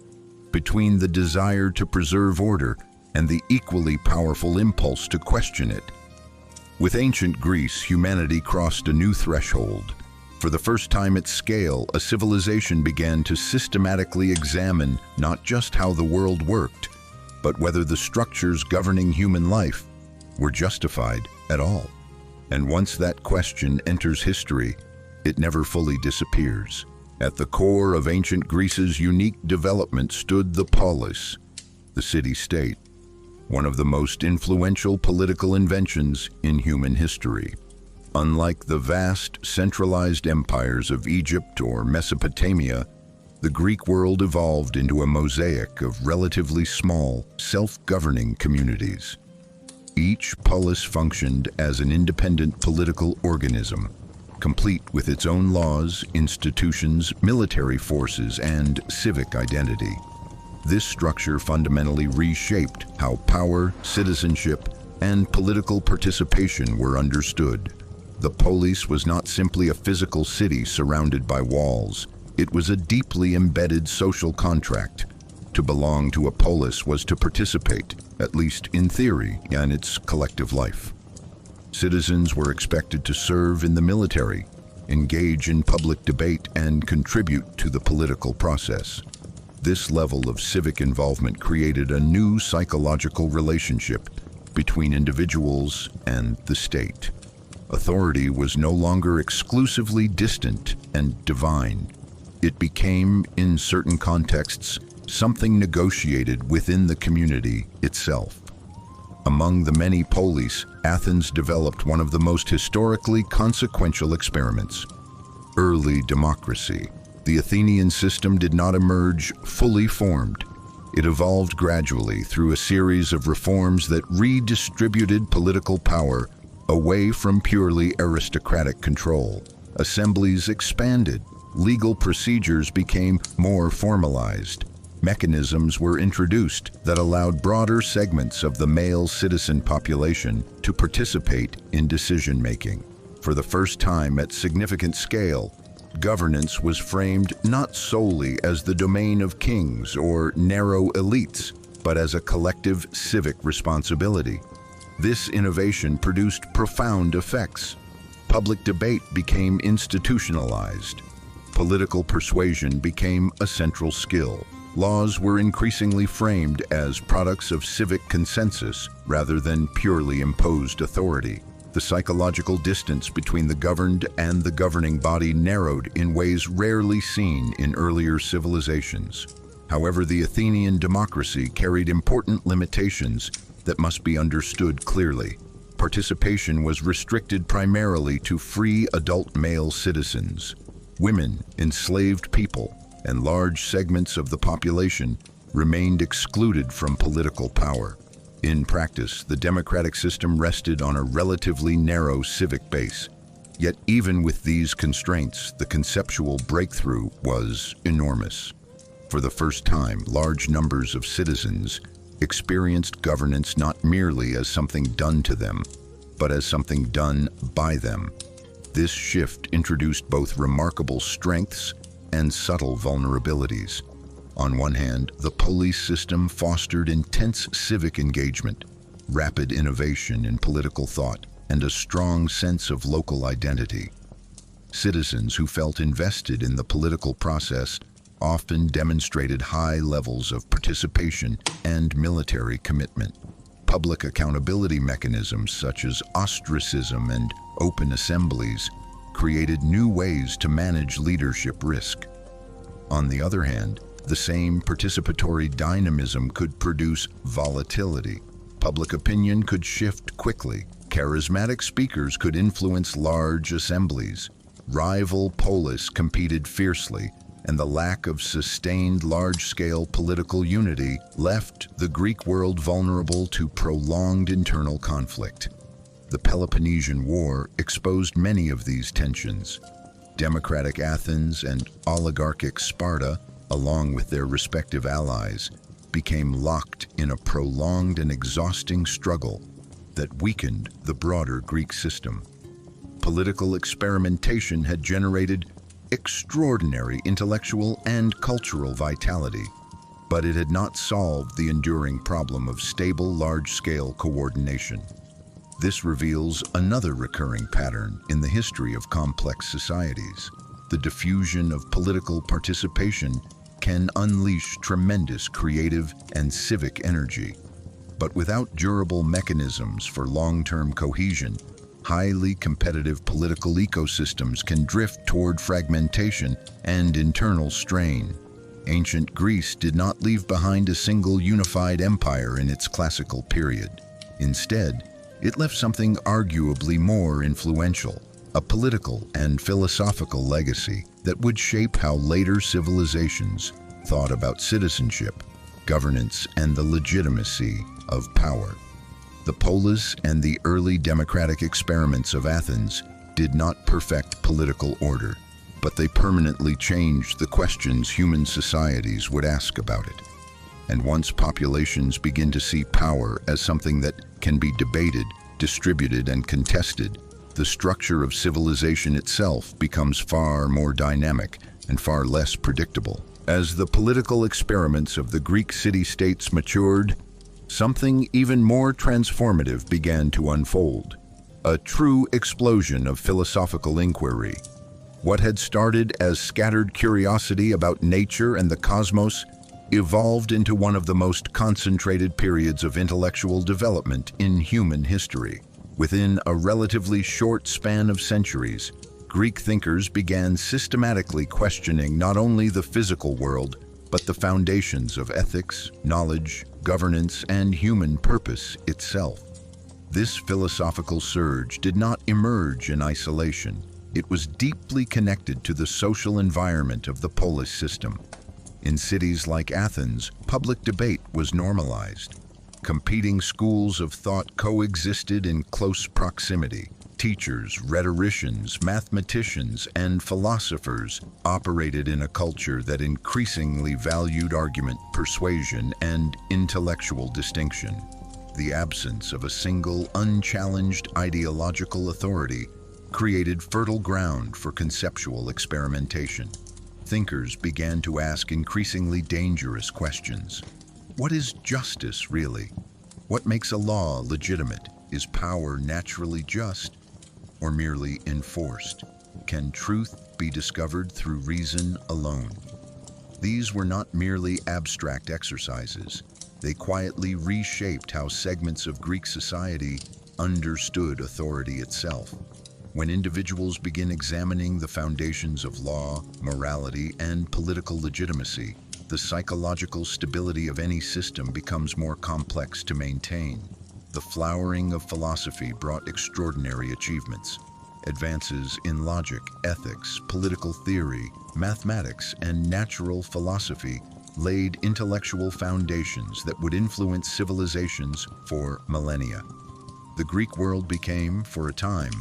Speaker 1: between the desire to preserve order and the equally powerful impulse to question it. With ancient Greece, humanity crossed a new threshold. For the first time at scale, a civilization began to systematically examine not just how the world worked, but whether the structures governing human life were justified at all. And once that question enters history, it never fully disappears. At the core of ancient Greece's unique development stood the polis, the city-state, one of the most influential political inventions in human history. Unlike the vast, centralized empires of Egypt or Mesopotamia, the Greek world evolved into a mosaic of relatively small, self-governing communities. Each polis functioned as an independent political organism, complete with its own laws, institutions, military forces, and civic identity. This structure fundamentally reshaped how power, citizenship, and political participation were understood. The polis was not simply a physical city surrounded by walls. It was a deeply embedded social contract. To belong to a polis was to participate, at least in theory, in its collective life. Citizens were expected to serve in the military, engage in public debate, and contribute to the political process. This level of civic involvement created a new psychological relationship between individuals and the state. Authority was no longer exclusively distant and divine. It became, in certain contexts, something negotiated within the community itself. Among the many polis, Athens developed one of the most historically consequential experiments: early democracy. The Athenian system did not emerge fully formed. It evolved gradually through a series of reforms that redistributed political power away from purely aristocratic control. Assemblies expanded. Legal procedures became more formalized. Mechanisms were introduced that allowed broader segments of the male citizen population to participate in decision-making. For the first time at significant scale, Governance was framed not solely as the domain of kings or narrow elites, but as a collective civic responsibility. This innovation produced profound effects. Public debate became institutionalized. Political persuasion became a central skill. Laws were increasingly framed as products of civic consensus rather than purely imposed authority. The psychological distance between the governed and the governing body narrowed in ways rarely seen in earlier civilizations. However, the Athenian democracy carried important limitations that must be understood clearly. Participation was restricted primarily to free adult male citizens. Women, enslaved people, and large segments of the population remained excluded from political power. In practice, the democratic system rested on a relatively narrow civic base. Yet even with these constraints, the conceptual breakthrough was enormous. For the first time, large numbers of citizens experienced governance not merely as something done to them, but as something done by them. This shift introduced both remarkable strengths and subtle vulnerabilities. On one hand, the police system fostered intense civic engagement, rapid innovation in political thought, and a strong sense of local identity. Citizens who felt invested in the political process often demonstrated high levels of participation and military commitment. Public accountability mechanisms such as ostracism and open assemblies created new ways to manage leadership risk. On the other hand, the same participatory dynamism could produce volatility. Public opinion could shift quickly. Charismatic speakers could influence large assemblies. Rival polis competed fiercely, and the lack of sustained large-scale political unity left the Greek world vulnerable to prolonged internal conflict. The Peloponnesian War exposed many of these tensions. Democratic Athens and oligarchic Sparta, along with their respective allies, became locked in a prolonged and exhausting struggle that weakened the broader Greek system. Political experimentation had generated extraordinary intellectual and cultural vitality, but it had not solved the enduring problem of stable, large-scale coordination. This reveals another recurring pattern in the history of complex societies. The diffusion of political participation can unleash tremendous creative and civic energy. But without durable mechanisms for long-term cohesion, highly competitive political ecosystems can drift toward fragmentation and internal strain. Ancient Greece did not leave behind a single unified empire in its classical period. Instead, it left something arguably more influential, a political and philosophical legacy that would shape how later civilizations thought about citizenship, governance, and the legitimacy of power. The polis and the early democratic experiments of Athens did not perfect political order, but they permanently changed the questions human societies would ask about it. And once populations begin to see power as something that can be debated, distributed, and contested, the structure of civilization itself becomes far more dynamic and far less predictable. As the political experiments of the Greek city-states matured, something even more transformative began to unfold. A true explosion of philosophical inquiry. What had started as scattered curiosity about nature and the cosmos evolved into one of the most concentrated periods of intellectual development in human history. Within a relatively short span of centuries, Greek thinkers began systematically questioning not only the physical world, but the foundations of ethics, knowledge, governance, and human purpose itself. This philosophical surge did not emerge in isolation. It was deeply connected to the social environment of the polis system. In cities like Athens, public debate was normalized. Competing schools of thought coexisted in close proximity. Teachers, rhetoricians, mathematicians, and philosophers operated in a culture that increasingly valued argument, persuasion, and intellectual distinction. The absence of a single, unchallenged ideological authority created fertile ground for conceptual experimentation. Thinkers began to ask increasingly dangerous questions. What is justice, really? What makes a law legitimate? Is power naturally just or merely enforced? Can truth be discovered through reason alone? These were not merely abstract exercises. They quietly reshaped how segments of Greek society understood authority itself. When individuals begin examining the foundations of law, morality, and political legitimacy, the psychological stability of any system becomes more complex to maintain. The flowering of philosophy brought extraordinary achievements. Advances in logic, ethics, political theory, mathematics, and natural philosophy laid intellectual foundations that would influence civilizations for millennia. The Greek world became, for a time,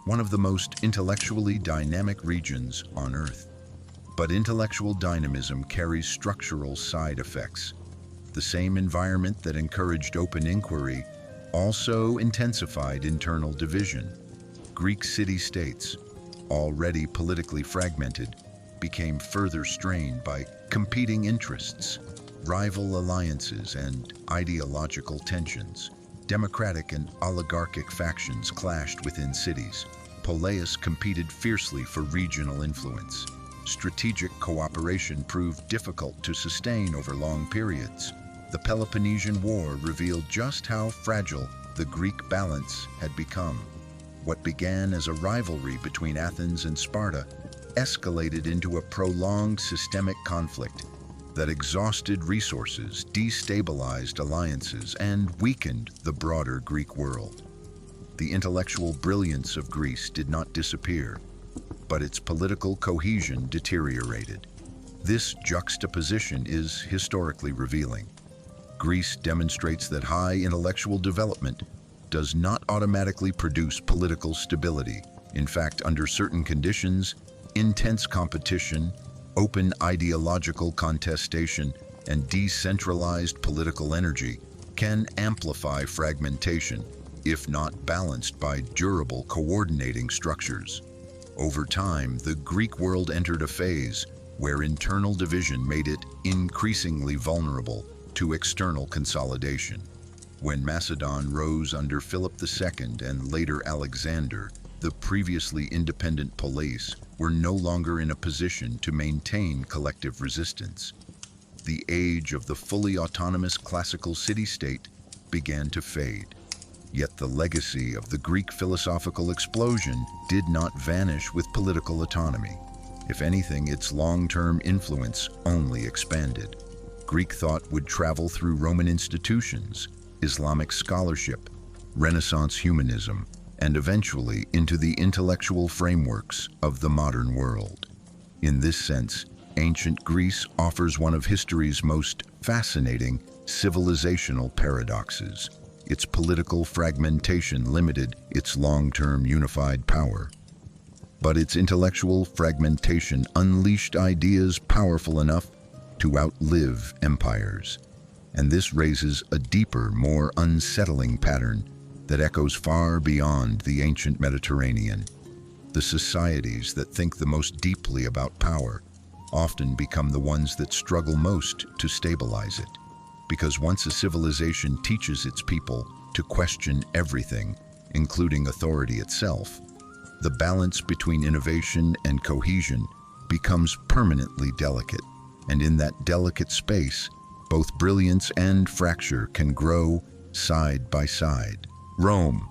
Speaker 1: one of the most intellectually dynamic regions on Earth. But intellectual dynamism carries structural side effects. The same environment that encouraged open inquiry also intensified internal division. Greek city-states, already politically fragmented, became further strained by competing interests, rival alliances, and ideological tensions. Democratic and oligarchic factions clashed within cities. Poleis competed fiercely for regional influence. Strategic cooperation proved difficult to sustain over long periods. The Peloponnesian War revealed just how fragile the Greek balance had become. What began as a rivalry between Athens and Sparta escalated into a prolonged systemic conflict that exhausted resources, destabilized alliances, and weakened the broader Greek world. The intellectual brilliance of Greece did not disappear, but its political cohesion deteriorated. This juxtaposition is historically revealing. Greece demonstrates that high intellectual development does not automatically produce political stability. In fact, under certain conditions, intense competition, open ideological contestation, and decentralized political energy can amplify fragmentation, if not balanced by durable coordinating structures. Over time, the Greek world entered a phase where internal division made it increasingly vulnerable to external consolidation. When Macedon rose under Philip II and later Alexander, the previously independent Poleis were no longer in a position to maintain collective resistance. The age of the fully autonomous classical city-state began to fade. Yet the legacy of the Greek philosophical explosion did not vanish with political autonomy. If anything, its long-term influence only expanded. Greek thought would travel through Roman institutions, Islamic scholarship, Renaissance humanism, and eventually into the intellectual frameworks of the modern world. In this sense, ancient Greece offers one of history's most fascinating civilizational paradoxes. Its political fragmentation limited its long-term unified power. But its intellectual fragmentation unleashed ideas powerful enough to outlive empires. And this raises a deeper, more unsettling pattern that echoes far beyond the ancient Mediterranean. The societies that think the most deeply about power often become the ones that struggle most to stabilize it. Because once a civilization teaches its people to question everything, including authority itself, the balance between innovation and cohesion becomes permanently delicate. And in that delicate space, both brilliance and fracture can grow side by side. Rome,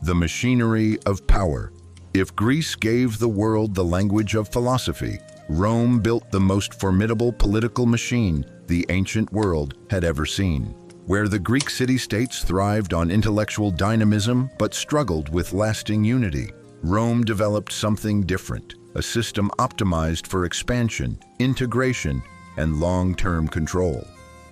Speaker 1: the machinery of power. If Greece gave the world the language of philosophy, Rome built the most formidable political machine the ancient world had ever seen. Where the Greek city-states thrived on intellectual dynamism but struggled with lasting unity, Rome developed something different, a system optimized for expansion, integration, and long-term control.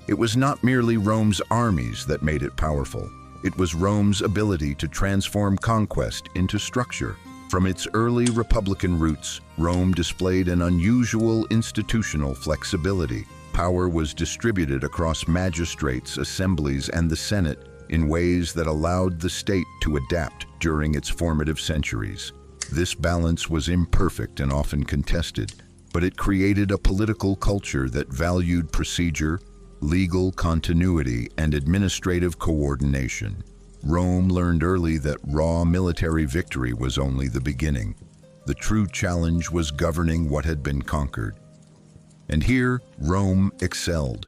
Speaker 1: It was not merely Rome's armies that made it powerful. It was Rome's ability to transform conquest into structure. From its early republican roots, Rome displayed an unusual institutional flexibility. Power was distributed across magistrates, assemblies, and the Senate in ways that allowed the state to adapt during its formative centuries. This balance was imperfect and often contested, but it created a political culture that valued procedure, legal continuity, and administrative coordination. Rome learned early that raw military victory was only the beginning. The true challenge was governing what had been conquered. And here, Rome excelled.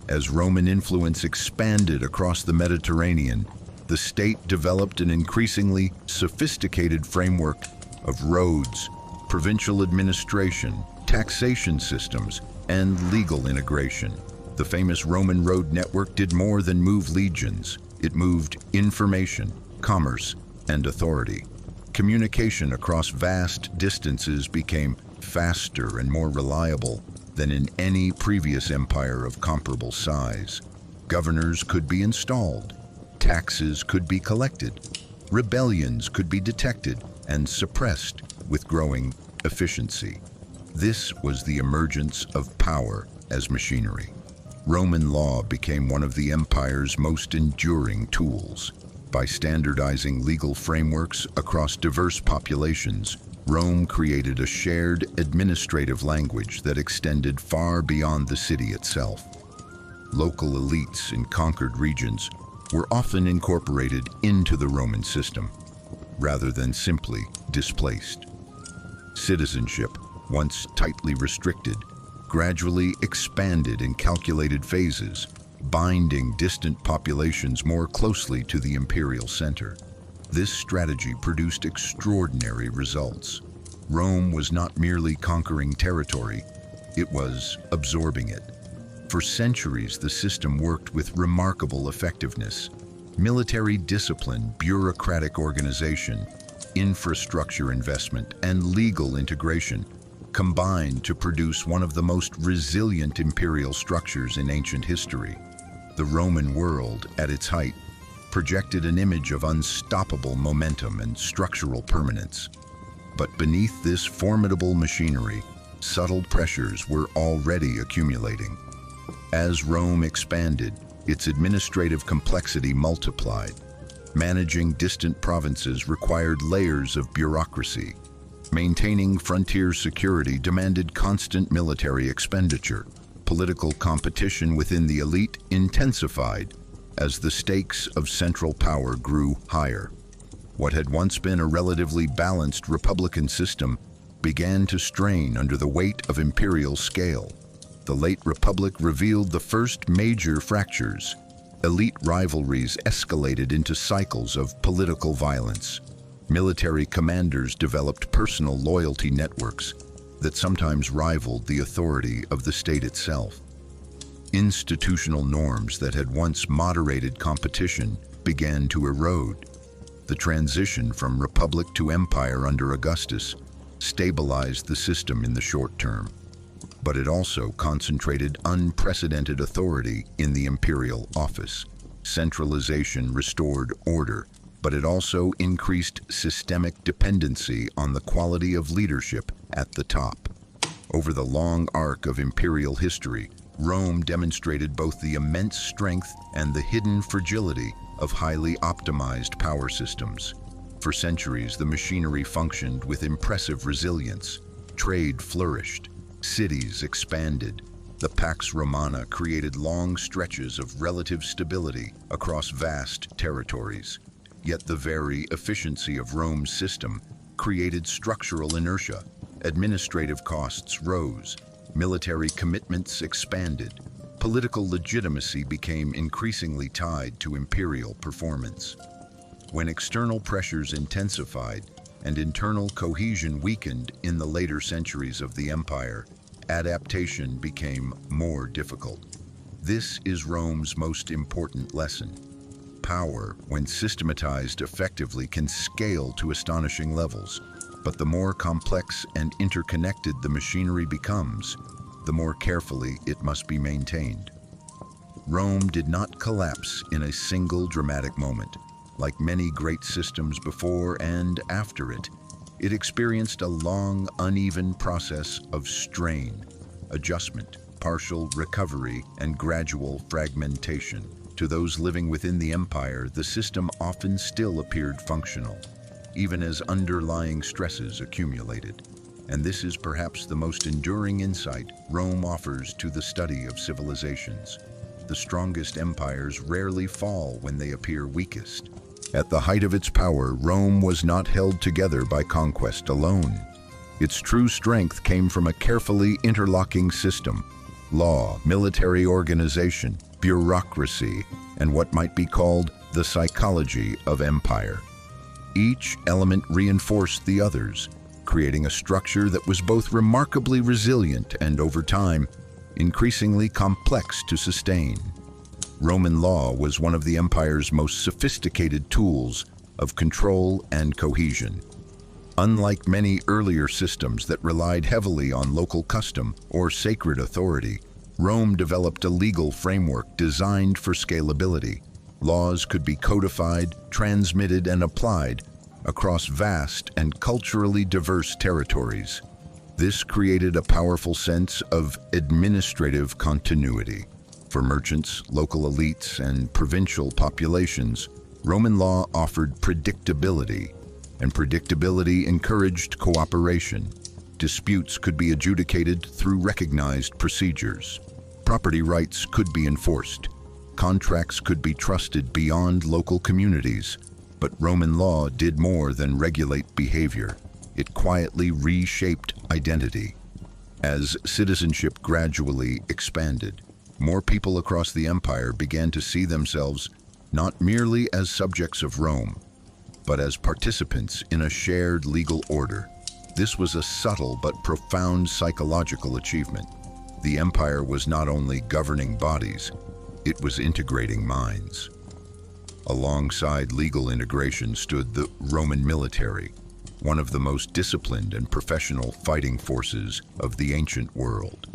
Speaker 1: As Roman influence expanded across the Mediterranean, the state developed an increasingly sophisticated framework of roads, provincial administration, taxation systems, and legal integration. The famous Roman road network did more than move legions. It moved information, commerce, and authority. Communication across vast distances became faster and more reliable than in any previous empire of comparable size. Governors could be installed, taxes could be collected, rebellions could be detected and suppressed with growing efficiency. This was the emergence of power as machinery. Roman law became one of the empire's most enduring tools. By standardizing legal frameworks across diverse populations, Rome created a shared administrative language that extended far beyond the city itself. Local elites in conquered regions were often incorporated into the Roman system, rather than simply displaced. Citizenship, once tightly restricted, gradually expanded in calculated phases, binding distant populations more closely to the imperial center. This strategy produced extraordinary results. Rome was not merely conquering territory, it was absorbing it. For centuries, the system worked with remarkable effectiveness. Military discipline, bureaucratic organization, infrastructure investment, and legal integration combined to produce one of the most resilient imperial structures in ancient history. The Roman world, at its height, projected an image of unstoppable momentum and structural permanence. But beneath this formidable machinery, subtle pressures were already accumulating. As Rome expanded, its administrative complexity multiplied. Managing distant provinces required layers of bureaucracy. Maintaining frontier security demanded constant military expenditure. Political competition within the elite intensified as the stakes of central power grew higher. What had once been a relatively balanced republican system began to strain under the weight of imperial scale. The late Republic revealed the first major fractures. Elite rivalries escalated into cycles of political violence. Military commanders developed personal loyalty networks that sometimes rivaled the authority of the state itself. Institutional norms that had once moderated competition began to erode. The transition from republic to empire under Augustus stabilized the system in the short term, but it also concentrated unprecedented authority in the imperial office. Centralization restored order, but it also increased systemic dependency on the quality of leadership at the top. Over the long arc of imperial history, Rome demonstrated both the immense strength and the hidden fragility of highly optimized power systems. For centuries, the machinery functioned with impressive resilience. Trade flourished, cities expanded. The Pax Romana created long stretches of relative stability across vast territories. Yet the very efficiency of Rome's system created structural inertia. Administrative costs rose, military commitments expanded, political legitimacy became increasingly tied to imperial performance. When external pressures intensified and internal cohesion weakened in the later centuries of the empire, adaptation became more difficult. This is Rome's most important lesson. Power, when systematized effectively, can scale to astonishing levels, but the more complex and interconnected the machinery becomes, the more carefully it must be maintained. Rome did not collapse in a single dramatic moment. Like many great systems before and after it, it experienced a long, uneven process of strain, adjustment, partial recovery, and gradual fragmentation. To those living within the empire, the system often still appeared functional. even as underlying stresses accumulated. And this is perhaps the most enduring insight Rome offers to the study of civilizations. The strongest empires rarely fall when they appear weakest. At the height of its power, Rome was not held together by conquest alone. Its true strength came from a carefully interlocking system: law, military organization, bureaucracy, and what might be called the psychology of empire. Each element reinforced the others, creating a structure that was both remarkably resilient and, over time, increasingly complex to sustain. Roman law was one of the empire's most sophisticated tools of control and cohesion. Unlike many earlier systems that relied heavily on local custom or sacred authority, Rome developed a legal framework designed for scalability. Laws could be codified, transmitted, and applied across vast and culturally diverse territories. This created a powerful sense of administrative continuity. For merchants, local elites, and provincial populations, Roman law offered predictability, and predictability encouraged cooperation. Disputes could be adjudicated through recognized procedures. Property rights could be enforced. Contracts could be trusted beyond local communities. But Roman law did more than regulate behavior. It quietly reshaped identity. As citizenship gradually expanded, more people across the empire began to see themselves not merely as subjects of Rome, but as participants in a shared legal order. This was a subtle but profound psychological achievement. The empire was not only governing bodies, it was integrating minds. Alongside legal integration stood the Roman military, one of the most disciplined and professional fighting forces of the ancient world.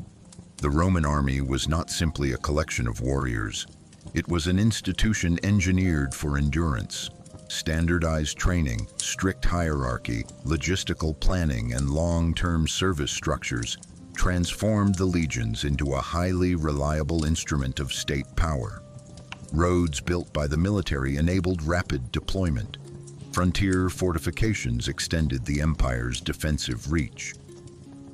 Speaker 1: The Roman army was not simply a collection of warriors. It was an institution engineered for endurance. Standardized training, strict hierarchy, logistical planning, and long-term service structures transformed the legions into a highly reliable instrument of state power. Roads built by the military enabled rapid deployment. Frontier fortifications extended the empire's defensive reach.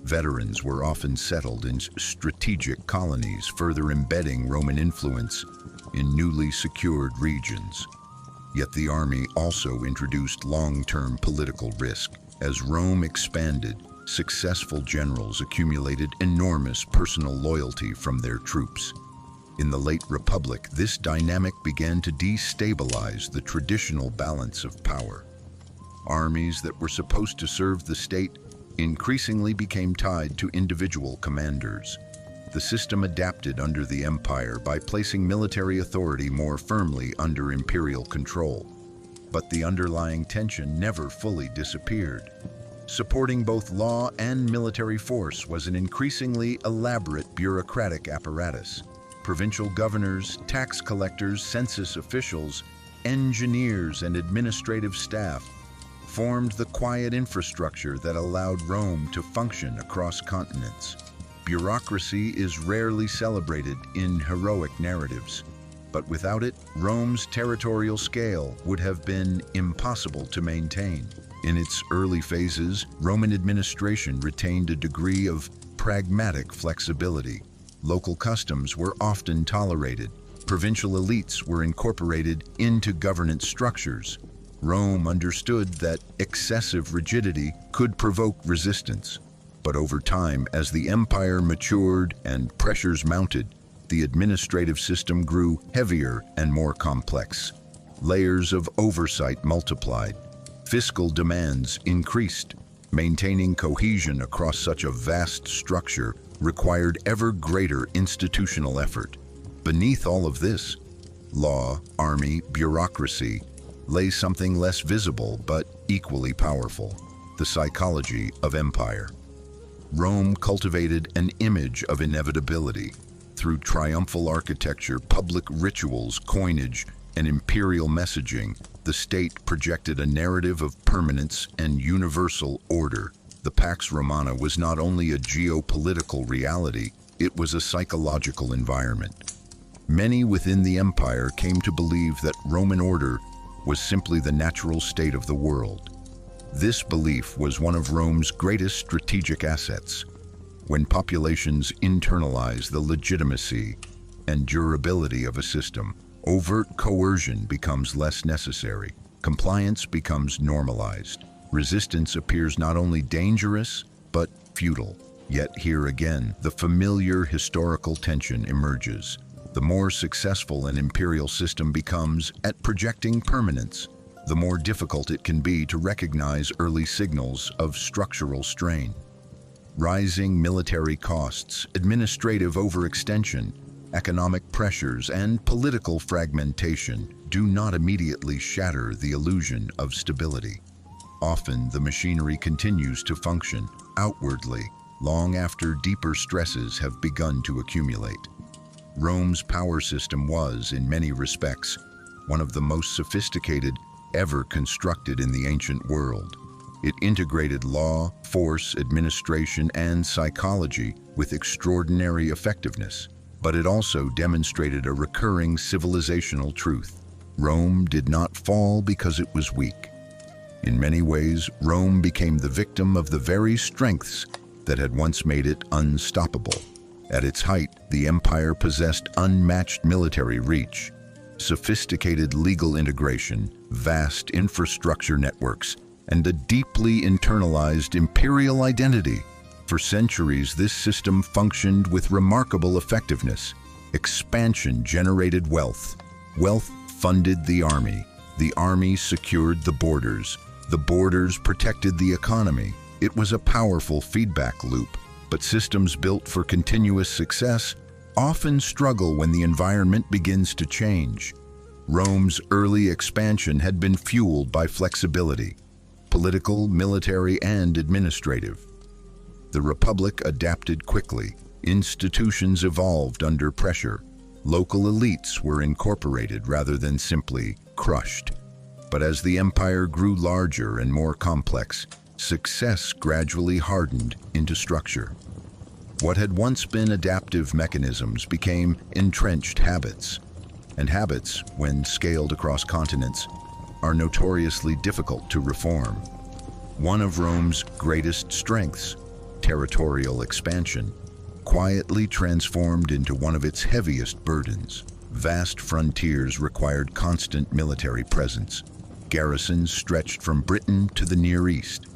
Speaker 1: Veterans were often settled in strategic colonies, further embedding Roman influence in newly secured regions. Yet the army also introduced long-term political risk. As Rome expanded, successful generals accumulated enormous personal loyalty from their troops. In the late Republic, this dynamic began to destabilize the traditional balance of power. Armies that were supposed to serve the state increasingly became tied to individual commanders. The system adapted under the empire by placing military authority more firmly under imperial control. But the underlying tension never fully disappeared. Supporting both law and military force was an increasingly elaborate bureaucratic apparatus. Provincial governors, tax collectors, census officials, engineers, and administrative staff formed the quiet infrastructure that allowed Rome to function across continents. Bureaucracy is rarely celebrated in heroic narratives, but without it, Rome's territorial scale would have been impossible to maintain. In its early phases, Roman administration retained a degree of pragmatic flexibility. Local customs were often tolerated. Provincial elites were incorporated into governance structures. Rome understood that excessive rigidity could provoke resistance. But over time, as the empire matured and pressures mounted, the administrative system grew heavier and more complex. Layers of oversight multiplied. Fiscal demands increased. Maintaining cohesion across such a vast structure required ever greater institutional effort. Beneath all of this, law, army, bureaucracy, lay something less visible but equally powerful: the psychology of empire. Rome cultivated an image of inevitability. Through triumphal architecture, public rituals, coinage, and imperial messaging, the state projected a narrative of permanence and universal order. The Pax Romana was not only a geopolitical reality, it was a psychological environment. Many within the empire came to believe that Roman order was simply the natural state of the world. This belief was one of Rome's greatest strategic assets. When populations internalize the legitimacy and durability of a system, overt coercion becomes less necessary. Compliance becomes normalized. Resistance appears not only dangerous, but futile. Yet here again, the familiar historical tension emerges. The more successful an imperial system becomes at projecting permanence, the more difficult it can be to recognize early signals of structural strain. Rising military costs, administrative overextension, economic pressures, and political fragmentation do not immediately shatter the illusion of stability. Often, the machinery continues to function outwardly long after deeper stresses have begun to accumulate. Rome's power system was, in many respects, one of the most sophisticated ever constructed in the ancient world. It integrated law, force, administration, and psychology with extraordinary effectiveness. But it also demonstrated a recurring civilizational truth. Rome did not fall because it was weak. In many ways, Rome became the victim of the very strengths that had once made it unstoppable. At its height, the empire possessed unmatched military reach, sophisticated legal integration, vast infrastructure networks, and a deeply internalized imperial identity. For centuries, this system functioned with remarkable effectiveness. Expansion generated wealth. Wealth funded the army secured the borders protected the economy. It was a powerful feedback loop, but systems built for continuous success often struggle when the environment begins to change. Rome's early expansion had been fueled by flexibility, political, military, and administrative. The Republic adapted quickly. Institutions evolved under pressure. Local elites were incorporated rather than simply crushed. But as the empire grew larger and more complex, success gradually hardened into structure. What had once been adaptive mechanisms became entrenched habits. And habits, when scaled across continents, are notoriously difficult to reform. One of Rome's greatest strengths, territorial expansion, quietly transformed into one of its heaviest burdens. Vast frontiers required constant military presence. Garrisons stretched from Britain to the Near East.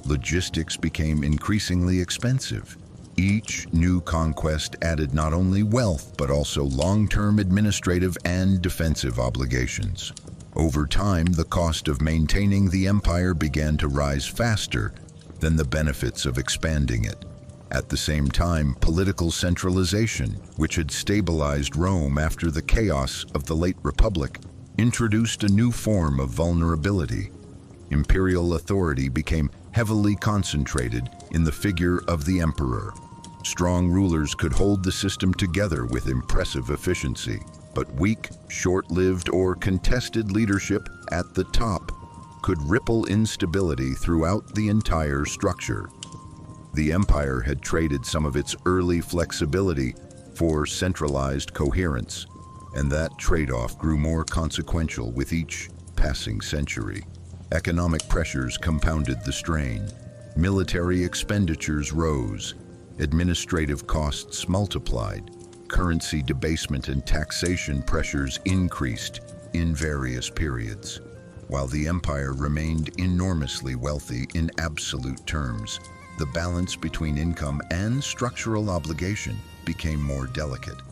Speaker 1: Logistics became increasingly expensive. Each new conquest added not only wealth, but also long-term administrative and defensive obligations. Over time, the cost of maintaining the empire began to rise faster than the benefits of expanding it. At the same time, political centralization, which had stabilized Rome after the chaos of the late Republic, introduced a new form of vulnerability. Imperial authority became heavily concentrated in the figure of the emperor. Strong rulers could hold the system together with impressive efficiency, but weak, short-lived, or contested leadership at the top could ripple instability throughout the entire structure. The empire had traded some of its early flexibility for centralized coherence, and that trade-off grew more consequential with each passing century. Economic pressures compounded the strain. Military expenditures rose. Administrative costs multiplied. Currency debasement and taxation pressures increased in various periods. While the empire remained enormously wealthy in absolute terms, the balance between income and structural obligation became more delicate.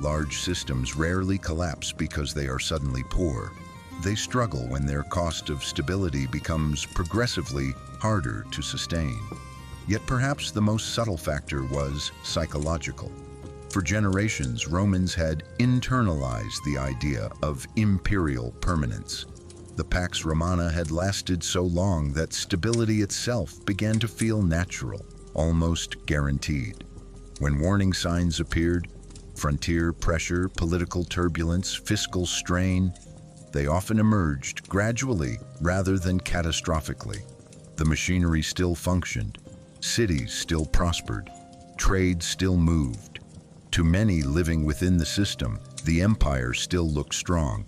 Speaker 1: Large systems rarely collapse because they are suddenly poor. They struggle when their cost of stability becomes progressively harder to sustain. Yet perhaps the most subtle factor was psychological. For generations, Romans had internalized the idea of imperial permanence. The Pax Romana had lasted so long that stability itself began to feel natural, almost guaranteed. When warning signs appeared, frontier pressure, political turbulence, fiscal strain, they often emerged gradually rather than catastrophically. The machinery still functioned, cities still prospered, trade still moved. To many living within the system, the empire still looked strong.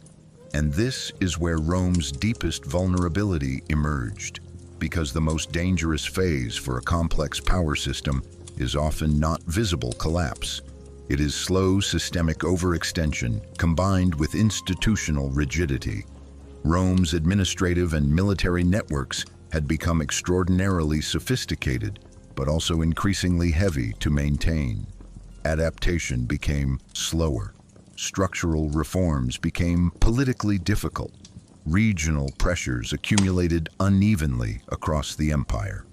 Speaker 1: And this is where Rome's deepest vulnerability emerged. because the most dangerous phase for a complex power system is often not visible collapse. It is slow systemic overextension combined with institutional rigidity. Rome's administrative and military networks had become extraordinarily sophisticated, but also increasingly heavy to maintain. Adaptation became slower. Structural reforms became politically difficult. Regional pressures accumulated unevenly across the empire.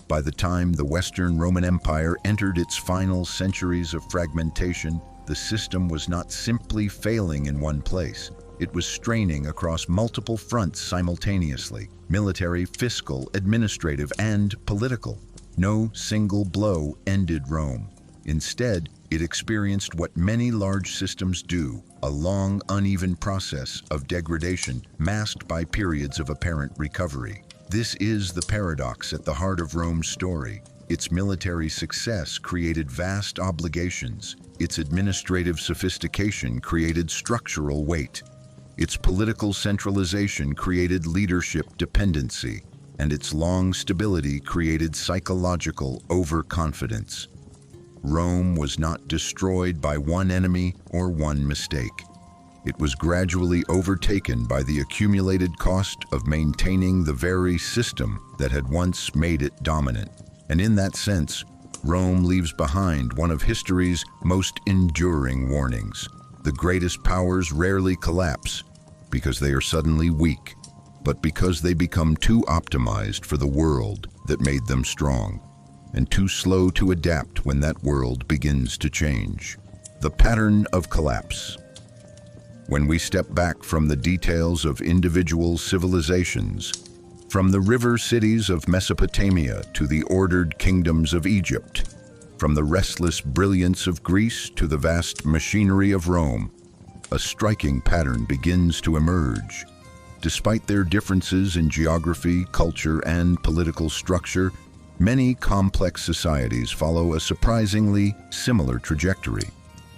Speaker 1: By the time the Western Roman Empire entered its final centuries of fragmentation, the system was not simply failing in one place. It was straining across multiple fronts simultaneously: military, fiscal, administrative, and political. No single blow ended Rome. Instead, it experienced what many large systems do: a long, uneven process of degradation masked by periods of apparent recovery. This is the paradox at the heart of Rome's story. Its military success created vast obligations. Its administrative sophistication created structural weight. Its political centralization created leadership dependency, and its long stability created psychological overconfidence. Rome was not destroyed by one enemy or one mistake. It was gradually overtaken by the accumulated cost of maintaining the very system that had once made it dominant. And in that sense, Rome leaves behind one of history's most enduring warnings. The greatest powers rarely collapse because they are suddenly weak, but because they become too optimized for the world that made them strong, and too slow to adapt when that world begins to change. The pattern of collapse. When we step back from the details of individual civilizations, from the river cities of Mesopotamia to the ordered kingdoms of Egypt, from the restless brilliance of Greece to the vast machinery of Rome, a striking pattern begins to emerge. Despite their differences in geography, culture, and political structure, many complex societies follow a surprisingly similar trajectory.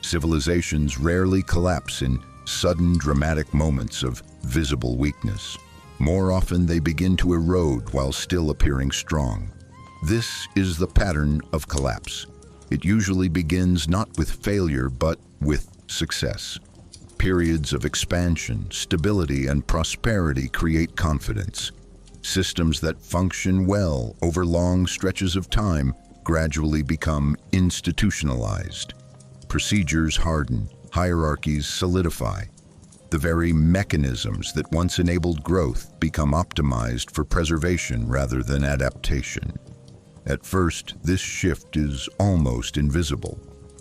Speaker 1: Civilizations rarely collapse in sudden, dramatic moments of visible weakness. More often, they begin to erode while still appearing strong. This is the pattern of collapse. It usually begins not with failure, but with success. Periods of expansion, stability, and prosperity create confidence. Systems that function well over long stretches of time gradually become institutionalized. Procedures harden, hierarchies solidify. The very mechanisms that once enabled growth become optimized for preservation rather than adaptation. At first, this shift is almost invisible.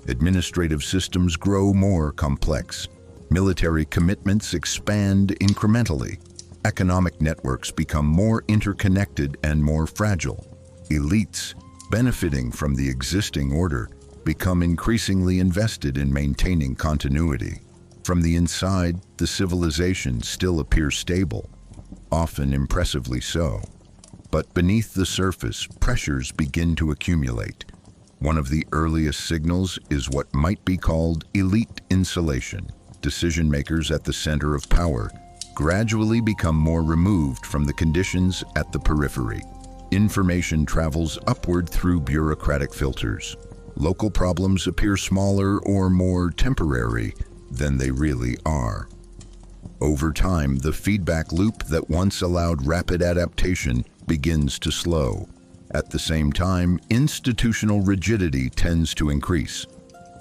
Speaker 1: Administrative systems grow more complex. Military commitments expand incrementally. Economic networks become more interconnected and more fragile. Elites, benefiting from the existing order, become increasingly invested in maintaining continuity. From the inside, the civilization still appears stable, often impressively so. But beneath the surface, pressures begin to accumulate. One of the earliest signals is what might be called elite insulation. Decision-makers at the center of power gradually become more removed from the conditions at the periphery. Information travels upward through bureaucratic filters. Local problems appear smaller or more temporary than they really are. Over time, the feedback loop that once allowed rapid adaptation begins to slow. At the same time, institutional rigidity tends to increase.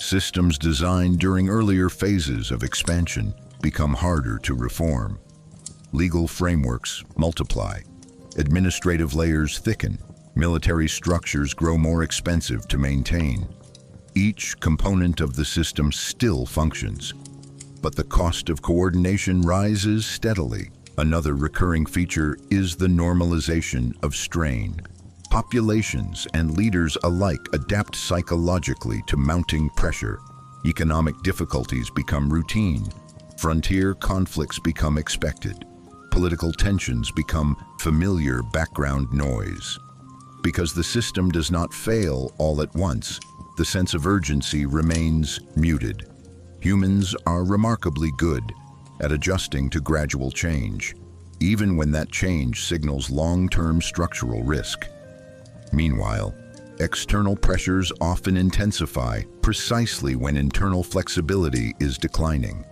Speaker 1: Systems designed during earlier phases of expansion become harder to reform. Legal frameworks multiply. Administrative layers thicken. Military structures grow more expensive to maintain. Each component of the system still functions, but the cost of coordination rises steadily. Another recurring feature is the normalization of strain. Populations and leaders alike adapt psychologically to mounting pressure. Economic difficulties become routine. Frontier conflicts become expected. Political tensions become familiar background noise. Because the system does not fail all at once, the sense of urgency remains muted. Humans are remarkably good at adjusting to gradual change. even when that change signals long-term structural risk. Meanwhile, external pressures often intensify precisely when internal flexibility is declining.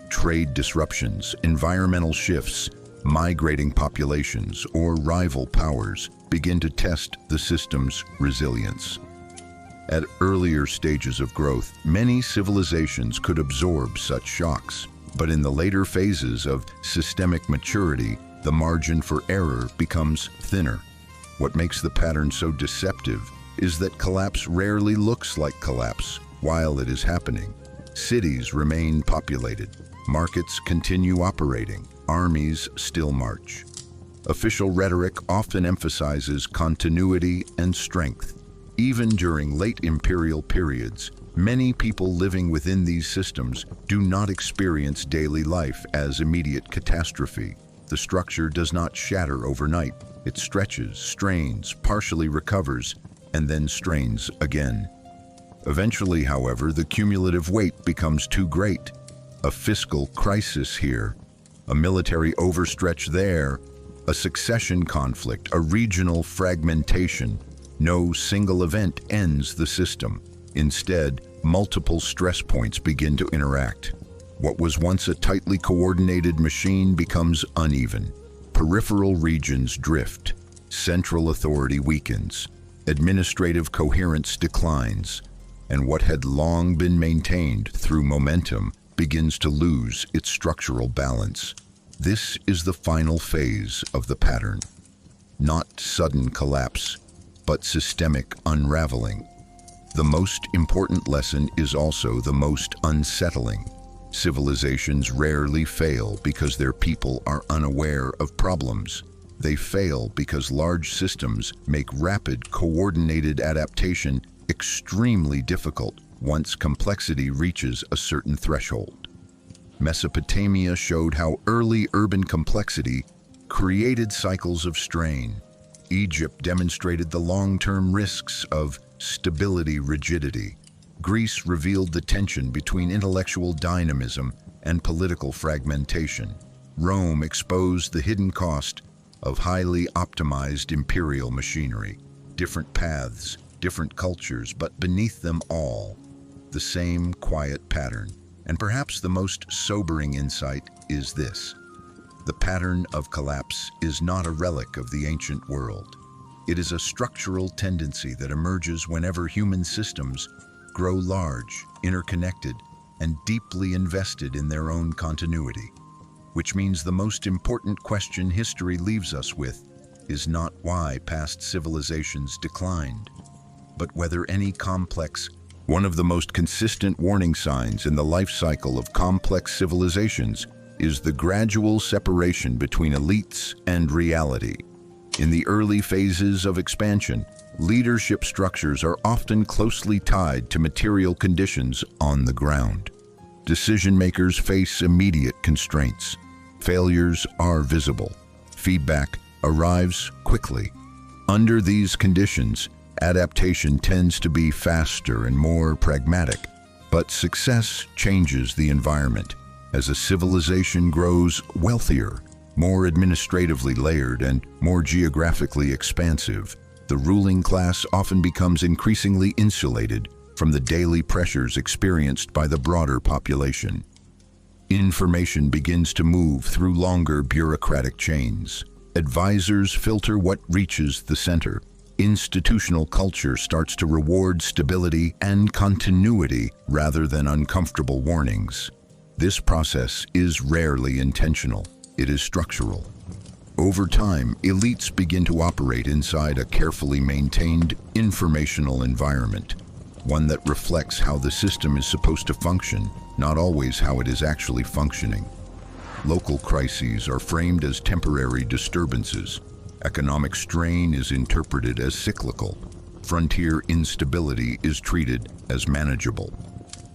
Speaker 1: Trade disruptions, environmental shifts, migrating populations, or rival powers begin to test the system's resilience. At earlier stages of growth, many civilizations could absorb such shocks, but in the later phases of systemic maturity, the margin for error becomes thinner. What makes the pattern so deceptive is that collapse rarely looks like collapse while it is happening. Cities remain populated, markets continue operating, armies still march. Official rhetoric often emphasizes continuity and strength. Even during late imperial periods, many people living within these systems do not experience daily life as immediate catastrophe. The structure does not shatter overnight. It stretches, strains, partially recovers, and then strains again. Eventually, however, the cumulative weight becomes too great. A fiscal crisis here, a military overstretch there, a succession conflict, a regional fragmentation. No single event ends the system. Instead, multiple stress points begin to interact. What was once a tightly coordinated machine becomes uneven. Peripheral regions drift. Central authority weakens. Administrative coherence declines. And what had long been maintained through momentum begins to lose its structural balance. This is the final phase of the pattern. Not sudden collapse, but systemic unraveling. The most important lesson is also the most unsettling. Civilizations rarely fail because their people are unaware of problems. They fail because large systems make rapid, coordinated adaptation extremely difficult once complexity reaches a certain threshold. Mesopotamia showed how early urban complexity created cycles of strain. Egypt demonstrated the long-term risks of stability-rigidity. Greece revealed the tension between intellectual dynamism and political fragmentation. Rome exposed the hidden cost of highly optimized imperial machinery. Different paths, different cultures, but beneath them all, the same quiet pattern. And perhaps the most sobering insight is this. The pattern of collapse is not a relic of the ancient world. It is a structural tendency that emerges whenever human systems grow large, interconnected, and deeply invested in their own continuity. Which means the most important question history leaves us with is not why past civilizations declined, but whether any complex. One of the most consistent warning signs in the life cycle of complex civilizations is the gradual separation between elites and reality. In the early phases of expansion, leadership structures are often closely tied to material conditions on the ground. Decision-makers face immediate constraints. Failures are visible. Feedback arrives quickly. Under these conditions, adaptation tends to be faster and more pragmatic, but success changes the environment. As a civilization grows wealthier, more administratively layered, and more geographically expansive, the ruling class often becomes increasingly insulated from the daily pressures experienced by the broader population. Information begins to move through longer bureaucratic chains. Advisors filter what reaches the center. Institutional culture starts to reward stability and continuity rather than uncomfortable warnings. This process is rarely intentional. It is structural. Over time, elites begin to operate inside a carefully maintained informational environment, one that reflects how the system is supposed to function, not always how it is actually functioning. Local crises are framed as temporary disturbances. Economic strain is interpreted as cyclical. Frontier instability is treated as manageable.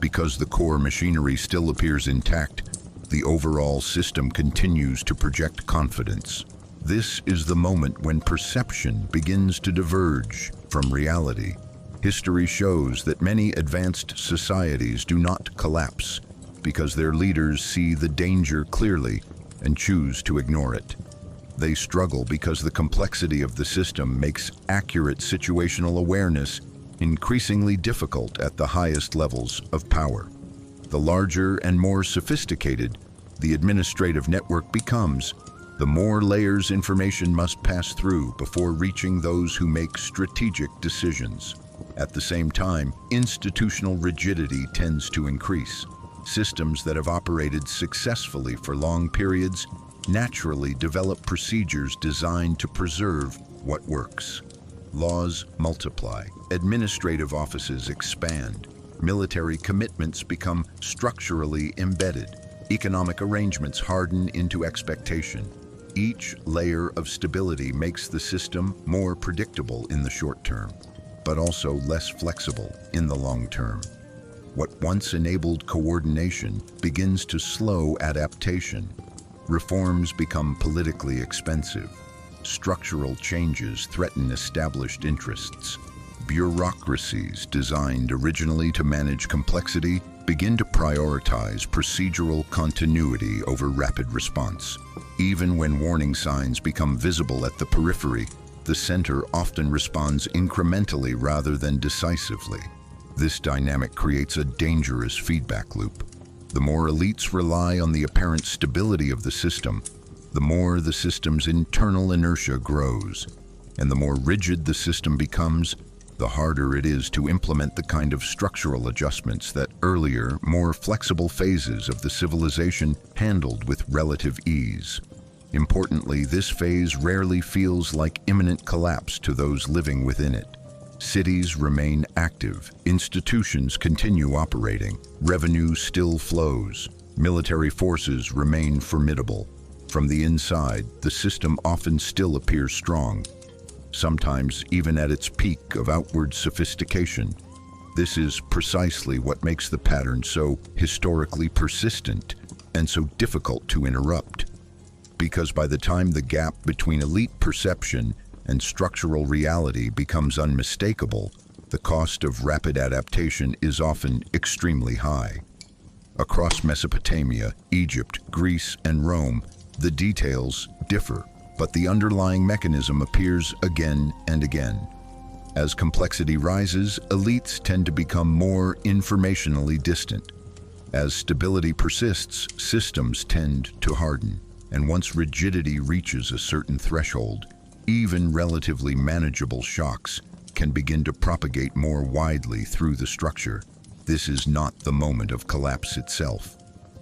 Speaker 1: Because the core machinery still appears intact, the overall system continues to project confidence. This is the moment when perception begins to diverge from reality. History shows that many advanced societies do not collapse because their leaders see the danger clearly, and choose to ignore it. They struggle because the complexity of the system makes accurate situational awareness increasingly difficult at the highest levels of power. The larger and more sophisticated the administrative network becomes, the more layers information must pass through before reaching those who make strategic decisions. At the same time, institutional rigidity tends to increase. Systems that have operated successfully for long periods naturally develop procedures designed to preserve what works. Laws multiply, administrative offices expand, military commitments become structurally embedded, economic arrangements harden into expectation. Each layer of stability makes the system more predictable in the short term, but also less flexible in the long term. What once enabled coordination begins to slow adaptation. Reforms become politically expensive. Structural changes threaten established interests. Bureaucracies designed originally to manage complexity begin to prioritize procedural continuity over rapid response. Even when warning signs become visible at the periphery, the center often responds incrementally rather than decisively. This dynamic creates a dangerous feedback loop. The more elites rely on the apparent stability of the system, the more the system's internal inertia grows. And the more rigid the system becomes, the harder it is to implement the kind of structural adjustments that earlier, more flexible phases of the civilization handled with relative ease. Importantly, this phase rarely feels like imminent collapse to those living within it. Cities remain active, institutions continue operating, revenue still flows, military forces remain formidable. From the inside, the system often still appears strong, sometimes even at its peak of outward sophistication. This is precisely what makes the pattern so historically persistent and so difficult to interrupt. Because by the time the gap between elite perception and structural reality becomes unmistakable, the cost of rapid adaptation is often extremely high. Across Mesopotamia, Egypt, Greece, and Rome, the details differ, but the underlying mechanism appears again and again. As complexity rises, elites tend to become more informationally distant. As stability persists, systems tend to harden. And once rigidity reaches a certain threshold, even relatively manageable shocks can begin to propagate more widely through the structure. This is not the moment of collapse itself.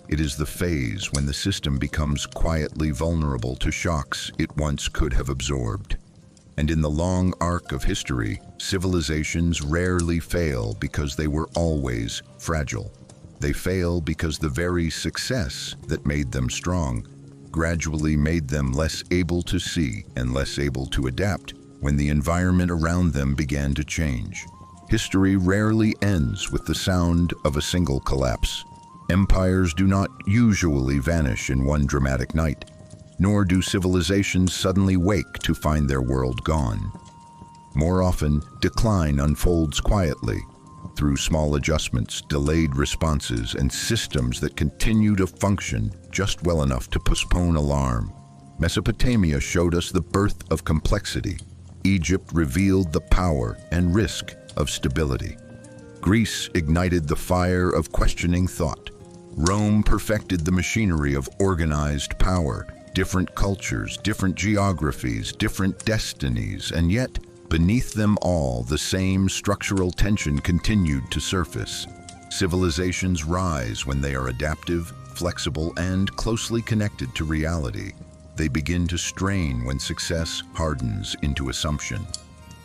Speaker 1: It is the phase when the system becomes quietly vulnerable to shocks it once could have absorbed. And in the long arc of history, civilizations rarely fail because they were always fragile. They fail because the very success that made them strong gradually made them less able to see and less able to adapt when the environment around them began to change. History rarely ends with the sound of a single collapse. Empires do not usually vanish in one dramatic night, nor do civilizations suddenly wake to find their world gone. More often, decline unfolds quietly, through small adjustments, delayed responses, and systems that continue to function just well enough to postpone alarm. Mesopotamia showed us the birth of complexity. Egypt revealed the power and risk of stability. Greece ignited the fire of questioning thought. Rome perfected the machinery of organized power. Different cultures, different geographies, different destinies, and yet, beneath them all, the same structural tension continued to surface. Civilizations rise when they are adaptive, flexible, and closely connected to reality. They begin to strain when success hardens into assumption.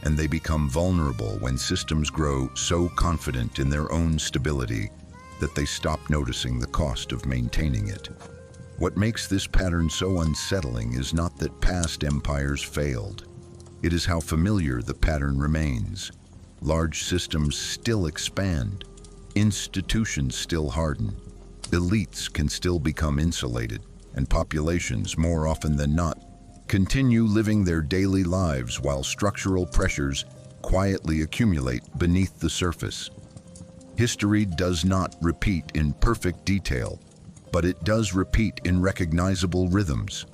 Speaker 1: And they become vulnerable when systems grow so confident in their own stability that they stop noticing the cost of maintaining it. What makes this pattern so unsettling is not that past empires failed. It is how familiar the pattern remains. Large systems still expand. Institutions still harden. Elites can still become insulated, and populations, more often than not, continue living their daily lives while structural pressures quietly accumulate beneath the surface. History does not repeat in perfect detail, but it does repeat in recognizable rhythms.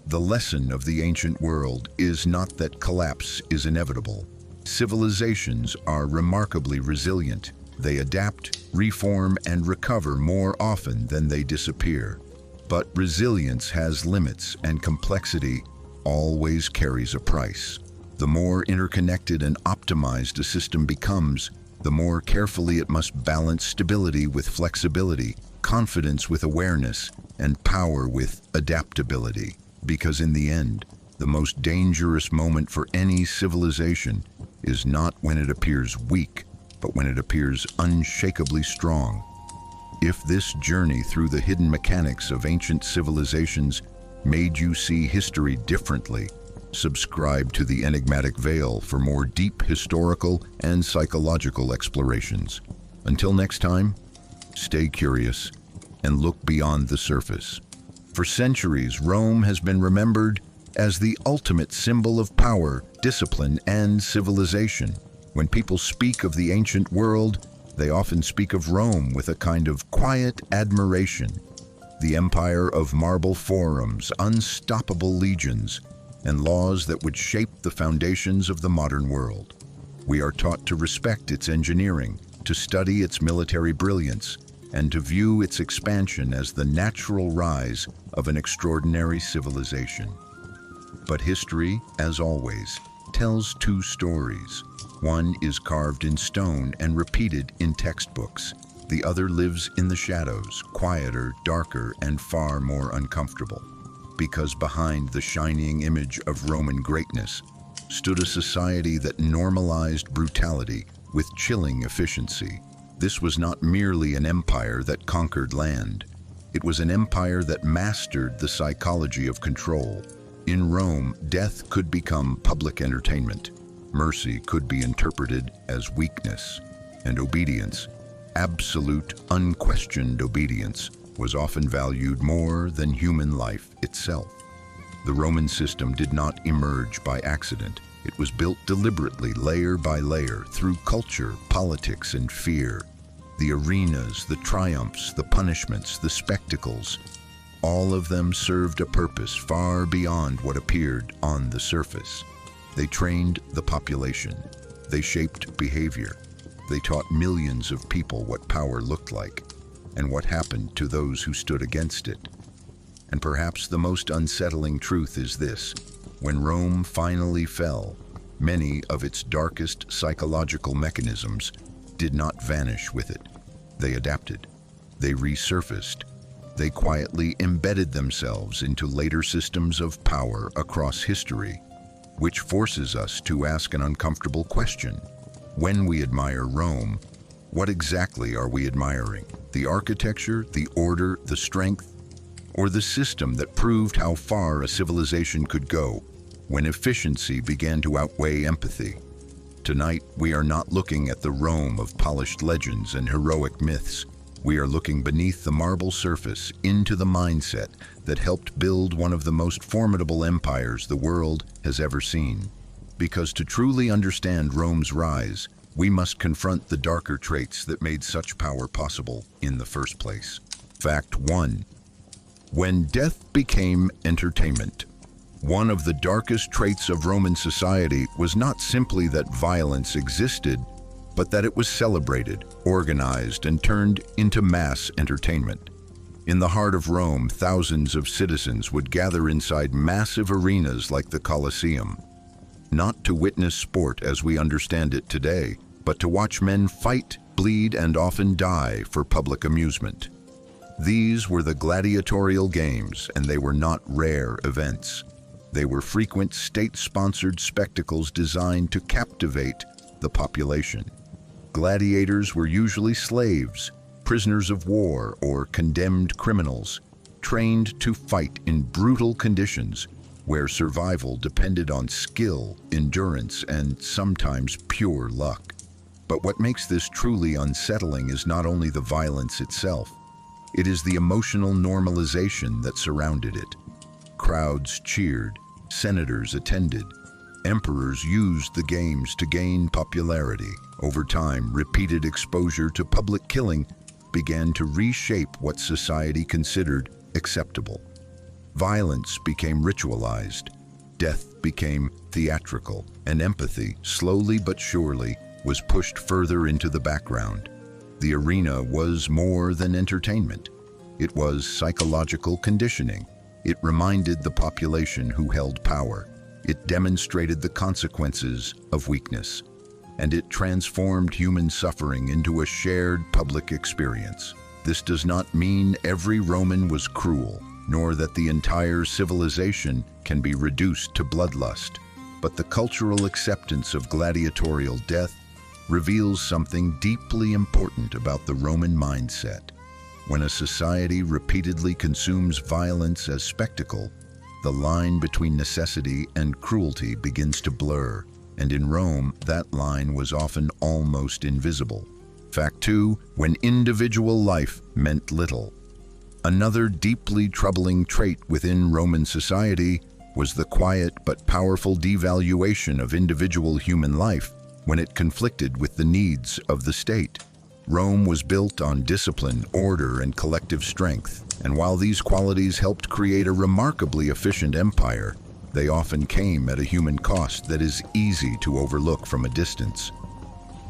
Speaker 1: The lesson of the ancient world is not that collapse is inevitable. Civilizations are remarkably resilient. They adapt, reform, and recover more often than they disappear. But resilience has limits, and complexity always carries a price. The more interconnected and optimized a system becomes, the more carefully it must balance stability with flexibility, confidence with awareness, and power with adaptability. Because in the end, the most dangerous moment for any civilization is not when it appears weak, but when it appears unshakably strong. If this journey through the hidden mechanics of ancient civilizations made you see history differently, subscribe to the Enigmatic Veil for more deep historical and psychological explorations. Until next time, stay curious and look beyond the surface. For centuries, Rome has been remembered as the ultimate symbol of power, discipline, and civilization. When people speak of the ancient world, they often speak of Rome with a kind of quiet admiration. The empire of marble forums, unstoppable legions, and laws that would shape the foundations of the modern world. We are taught to respect its engineering, to study its military brilliance, and to view its expansion as the natural rise of an extraordinary civilization. But history, as always, tells two stories. One is carved in stone and repeated in textbooks. The other lives in the shadows, quieter, darker, and far more uncomfortable. Because behind the shining image of Roman greatness stood a society that normalized brutality with chilling efficiency. This was not merely an empire that conquered land. It was an empire that mastered the psychology of control. In Rome, death could become public entertainment. Mercy could be interpreted as weakness. And obedience, absolute, unquestioned obedience, was often valued more than human life itself. The Roman system did not emerge by accident. It was built deliberately, layer by layer, through culture, politics, and fear. The arenas, the triumphs, the punishments, the spectacles, all of them served a purpose far beyond what appeared on the surface. They trained the population. They shaped behavior. They taught millions of people what power looked like and what happened to those who stood against it. And perhaps the most unsettling truth is this: when Rome finally fell, many of its darkest psychological mechanisms did not vanish with it. They adapted. They resurfaced. They quietly embedded themselves into later systems of power across history, which forces us to ask an uncomfortable question. When we admire Rome, what exactly are we admiring? The architecture, the order, the strength, or the system that proved how far a civilization could go when efficiency began to outweigh empathy? Tonight, we are not looking at the Rome of polished legends and heroic myths. We are looking beneath the marble surface into the mindset that helped build one of the most formidable empires the world has ever seen. Because to truly understand Rome's rise, we must confront the darker traits that made such power possible in the first place. Fact 1. When death became entertainment. One of the darkest traits of Roman society was not simply that violence existed, but that it was celebrated, organized, and turned into mass entertainment. In the heart of Rome, thousands of citizens would gather inside massive arenas like the Colosseum, not to witness sport as we understand it today, but to watch men fight, bleed, and often die for public amusement. These were the gladiatorial games, and they were not rare events. They were frequent state-sponsored spectacles designed to captivate the population. Gladiators were usually slaves, prisoners of war, or condemned criminals, trained to fight in brutal conditions where survival depended on skill, endurance, and sometimes pure luck. But what makes this truly unsettling is not only the violence itself, it is the emotional normalization that surrounded it. Crowds cheered, senators attended, emperors used the games to gain popularity. Over time, repeated exposure to public killing began to reshape what society considered acceptable. Violence became ritualized, death became theatrical, and empathy, slowly but surely, was pushed further into the background. The arena was more than entertainment. It was psychological conditioning. It reminded the population who held power. It demonstrated the consequences of weakness. And it transformed human suffering into a shared public experience. This does not mean every Roman was cruel, nor that the entire civilization can be reduced to bloodlust. But the cultural acceptance of gladiatorial death reveals something deeply important about the Roman mindset. When a society repeatedly consumes violence as spectacle, the line between necessity and cruelty begins to blur, and in Rome, that line was often almost invisible. Fact 2, when individual life meant little. Another deeply troubling trait within Roman society was the quiet but powerful devaluation of individual human life when it conflicted with the needs of the state. Rome was built on discipline, order, and collective strength, and while these qualities helped create a remarkably efficient empire, they often came at a human cost that is easy to overlook from a distance.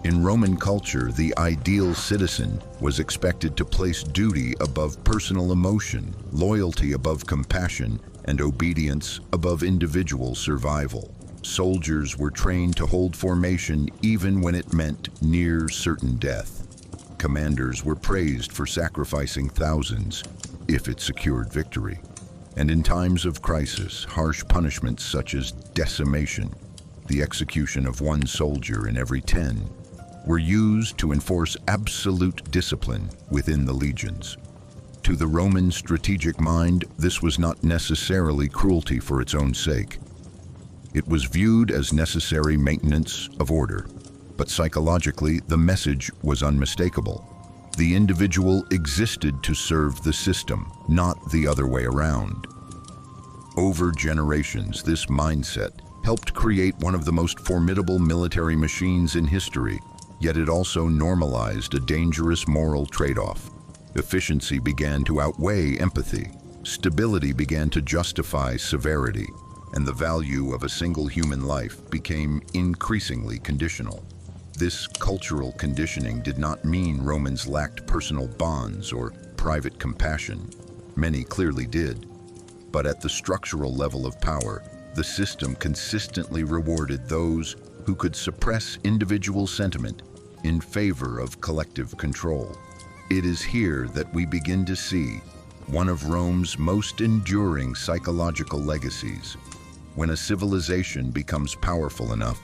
Speaker 1: In Roman culture, the ideal citizen was expected to place duty above personal emotion, loyalty above compassion, and obedience above individual survival. Soldiers were trained to hold formation even when it meant near certain death. Commanders were praised for sacrificing thousands if it secured victory. And in times of crisis, harsh punishments such as decimation, the execution of one soldier in every 10, were used to enforce absolute discipline within the legions. To the Roman strategic mind, this was not necessarily cruelty for its own sake. It was viewed as necessary maintenance of order, but psychologically, the message was unmistakable. The individual existed to serve the system, not the other way around. Over generations, this mindset helped create one of the most formidable military machines in history, yet it also normalized a dangerous moral trade-off. Efficiency began to outweigh empathy. Stability began to justify severity, and the value of a single human life became increasingly conditional. This cultural conditioning did not mean Romans lacked personal bonds or private compassion. Many clearly did. But at the structural level of power, the system consistently rewarded those who could suppress individual sentiment in favor of collective control. It is here that we begin to see one of Rome's most enduring psychological legacies. When a civilization becomes powerful enough,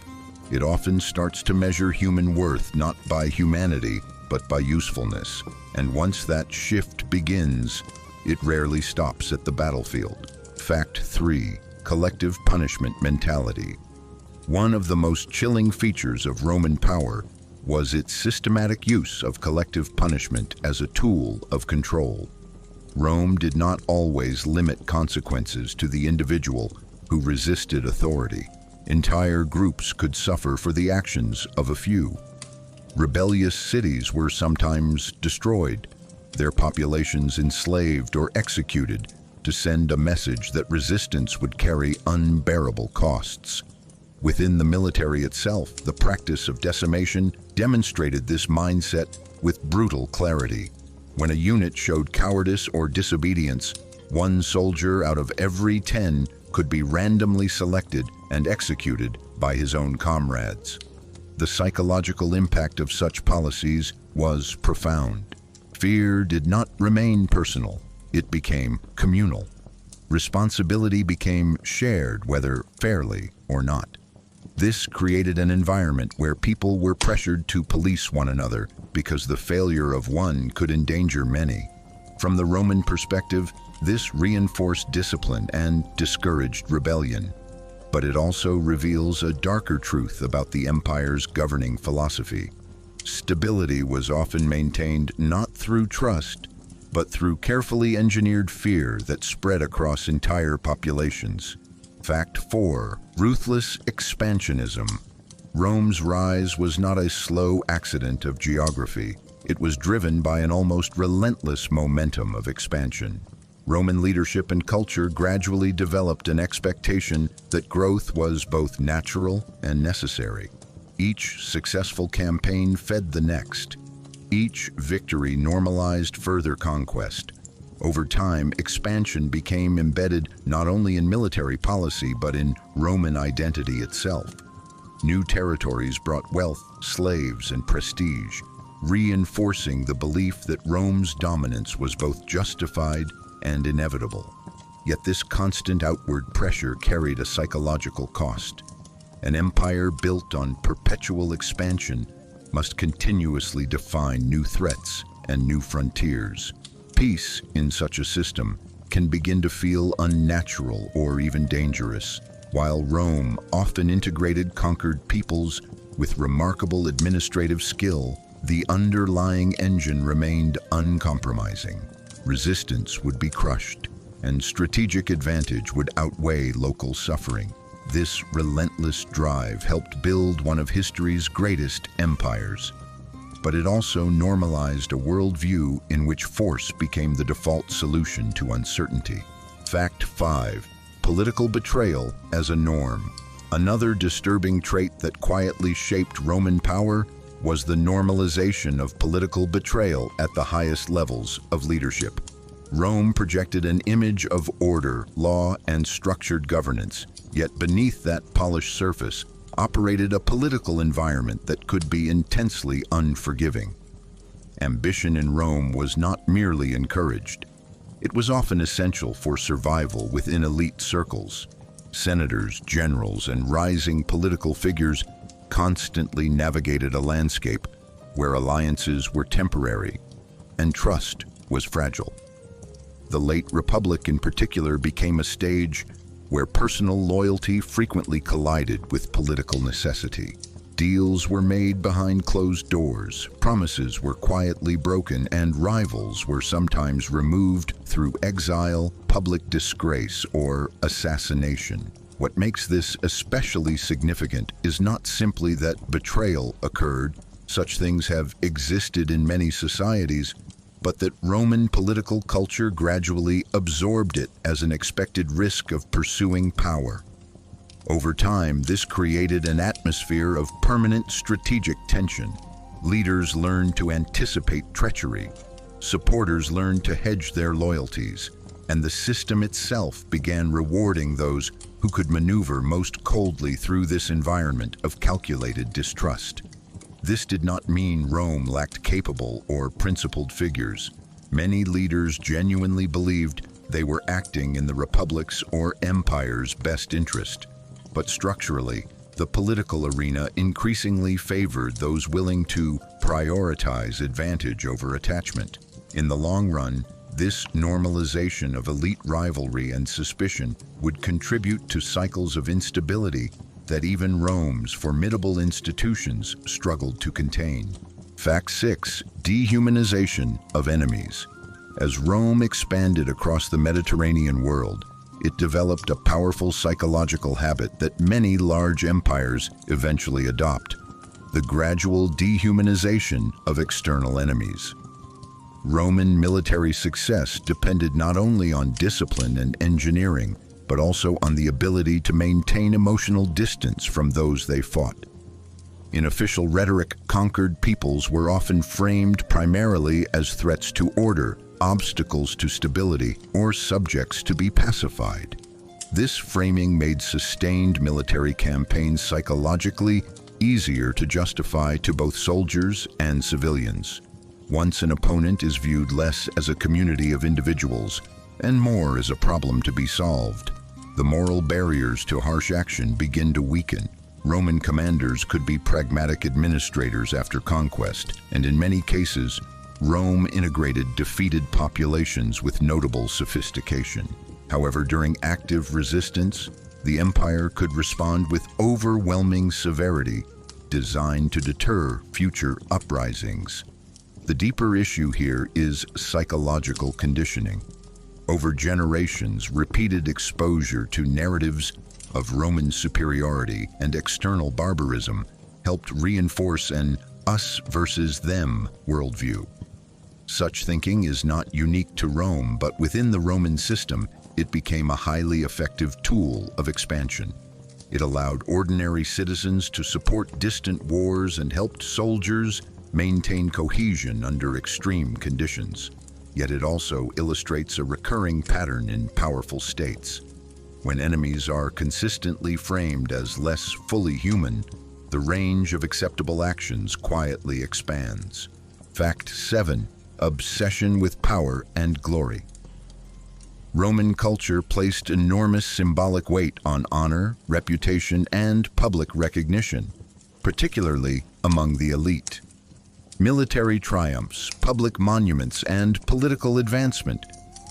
Speaker 1: it often starts to measure human worth not by humanity, but by usefulness. And once that shift begins, it rarely stops at the battlefield. Fact 3. Collective punishment mentality. One of the most chilling features of Roman power was its systematic use of collective punishment as a tool of control. Rome did not always limit consequences to the individual who resisted authority. Entire groups could suffer for the actions of a few. Rebellious cities were sometimes destroyed, their populations enslaved or executed to send a message that resistance would carry unbearable costs. Within the military itself, the practice of decimation demonstrated this mindset with brutal clarity. When a unit showed cowardice or disobedience, one soldier out of every 10 could be randomly selected and executed by his own comrades. The psychological impact of such policies was profound. Fear did not remain personal, it became communal. Responsibility became shared, whether fairly or not. This created an environment where people were pressured to police one another because the failure of one could endanger many. From the Roman perspective, this reinforced discipline and discouraged rebellion. But it also reveals a darker truth about the empire's governing philosophy. Stability was often maintained not through trust, but through carefully engineered fear that spread across entire populations. Fact 4. Ruthless expansionism. Rome's rise was not a slow accident of geography. It was driven by an almost relentless momentum of expansion. Roman leadership and culture gradually developed an expectation that growth was both natural and necessary. Each successful campaign fed the next. Each victory normalized further conquest. Over time, expansion became embedded not only in military policy but in Roman identity itself. New territories brought wealth, slaves, and prestige, reinforcing the belief that Rome's dominance was both justified and inevitable. Yet this constant outward pressure carried a psychological cost. An empire built on perpetual expansion must continuously define new threats and new frontiers. Peace in such a system can begin to feel unnatural or even dangerous. While Rome often integrated conquered peoples with remarkable administrative skill, the underlying engine remained uncompromising. Resistance would be crushed, and strategic advantage would outweigh local suffering. This relentless drive helped build one of history's greatest empires. But it also normalized a worldview in which force became the default solution to uncertainty. Fact 5. Political betrayal as a norm. Another disturbing trait that quietly shaped Roman power was the normalization of political betrayal at the highest levels of leadership. Rome projected an image of order, law, and structured governance, yet beneath that polished surface operated a political environment that could be intensely unforgiving. Ambition in Rome was not merely encouraged. It was often essential for survival within elite circles. Senators, generals, and rising political figures constantly navigated a landscape where alliances were temporary and trust was fragile. The late Republic in particular became a stage where personal loyalty frequently collided with political necessity. Deals were made behind closed doors, promises were quietly broken, and rivals were sometimes removed through exile, public disgrace, or assassination. What makes this especially significant is not simply that betrayal occurred, such things have existed in many societies, but that Roman political culture gradually absorbed it as an expected risk of pursuing power. Over time, this created an atmosphere of permanent strategic tension. Leaders learned to anticipate treachery, supporters learned to hedge their loyalties, and the system itself began rewarding those who could maneuver most coldly through this environment of calculated distrust. This did not mean Rome lacked capable or principled figures. Many leaders genuinely believed they were acting in the Republic's or empire's best interest. But structurally, the political arena increasingly favored those willing to prioritize advantage over attachment. In the long run, this normalization of elite rivalry and suspicion would contribute to cycles of instability that even Rome's formidable institutions struggled to contain. Fact 6. Dehumanization of enemies. As Rome expanded across the Mediterranean world, it developed a powerful psychological habit that many large empires eventually adopt: the gradual dehumanization of external enemies. Roman military success depended not only on discipline and engineering, but also on the ability to maintain emotional distance from those they fought. In official rhetoric, conquered peoples were often framed primarily as threats to order, obstacles to stability, or subjects to be pacified. This framing made sustained military campaigns psychologically easier to justify to both soldiers and civilians. Once an opponent is viewed less as a community of individuals and more as a problem to be solved, the moral barriers to harsh action begin to weaken. Roman commanders could be pragmatic administrators after conquest, and in many cases, Rome integrated defeated populations with notable sophistication. However, during active resistance, the empire could respond with overwhelming severity, designed to deter future uprisings. The deeper issue here is psychological conditioning. Over generations, repeated exposure to narratives of Roman superiority and external barbarism helped reinforce an us versus them worldview. Such thinking is not unique to Rome, but within the Roman system, it became a highly effective tool of expansion. It allowed ordinary citizens to support distant wars and helped soldiers maintain cohesion under extreme conditions. Yet it also illustrates a recurring pattern in powerful states. When enemies are consistently framed as less fully human, the range of acceptable actions quietly expands. Fact 7. Obsession with power and glory. Roman culture placed enormous symbolic weight on honor, reputation, and public recognition, particularly among the elite. Military triumphs, public monuments, and political advancement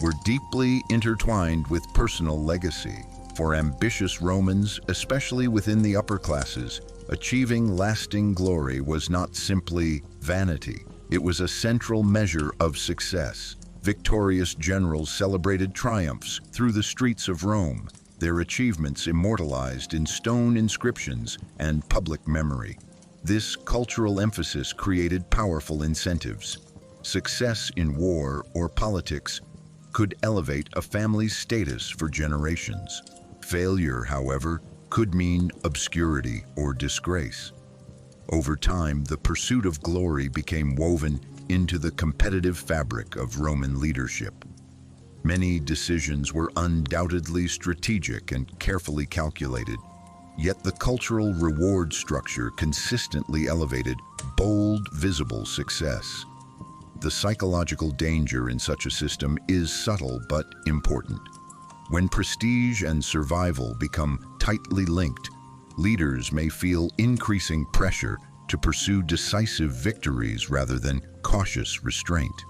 Speaker 1: were deeply intertwined with personal legacy. For ambitious Romans, especially within the upper classes, achieving lasting glory was not simply vanity. It was a central measure of success. Victorious generals celebrated triumphs through the streets of Rome, their achievements immortalized in stone inscriptions and public memory. This cultural emphasis created powerful incentives. Success in war or politics could elevate a family's status for generations. Failure, however, could mean obscurity or disgrace. Over time, the pursuit of glory became woven into the competitive fabric of Roman leadership. Many decisions were undoubtedly strategic and carefully calculated, yet the cultural reward structure consistently elevated bold, visible success. The psychological danger in such a system is subtle but important. When prestige and survival become tightly linked, leaders may feel increasing pressure to pursue decisive victories rather than cautious restraint.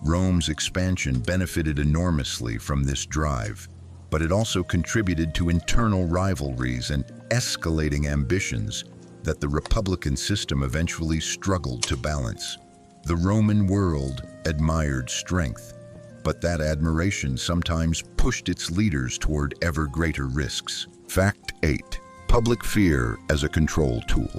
Speaker 1: Rome's expansion benefited enormously from this drive, but it also contributed to internal rivalries and escalating ambitions that the republican system eventually struggled to balance. The Roman world admired strength, but that admiration sometimes pushed its leaders toward ever greater risks. Fact 8. Public fear as a control tool.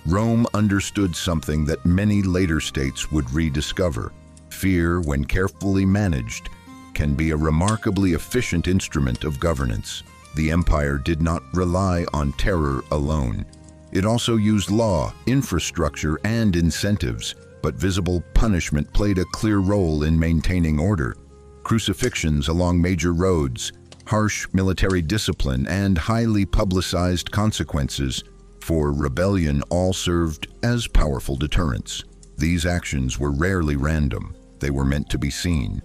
Speaker 1: Rome understood something that many later states would rediscover. Fear, when carefully managed, can be a remarkably efficient instrument of governance. The empire did not rely on terror alone. It also used law, infrastructure, and incentives, but visible punishment played a clear role in maintaining order. Crucifixions along major roads, harsh military discipline, and highly publicized consequences for rebellion all served as powerful deterrents. These actions were rarely random. They were meant to be seen.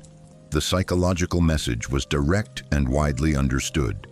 Speaker 1: The psychological message was direct and widely understood.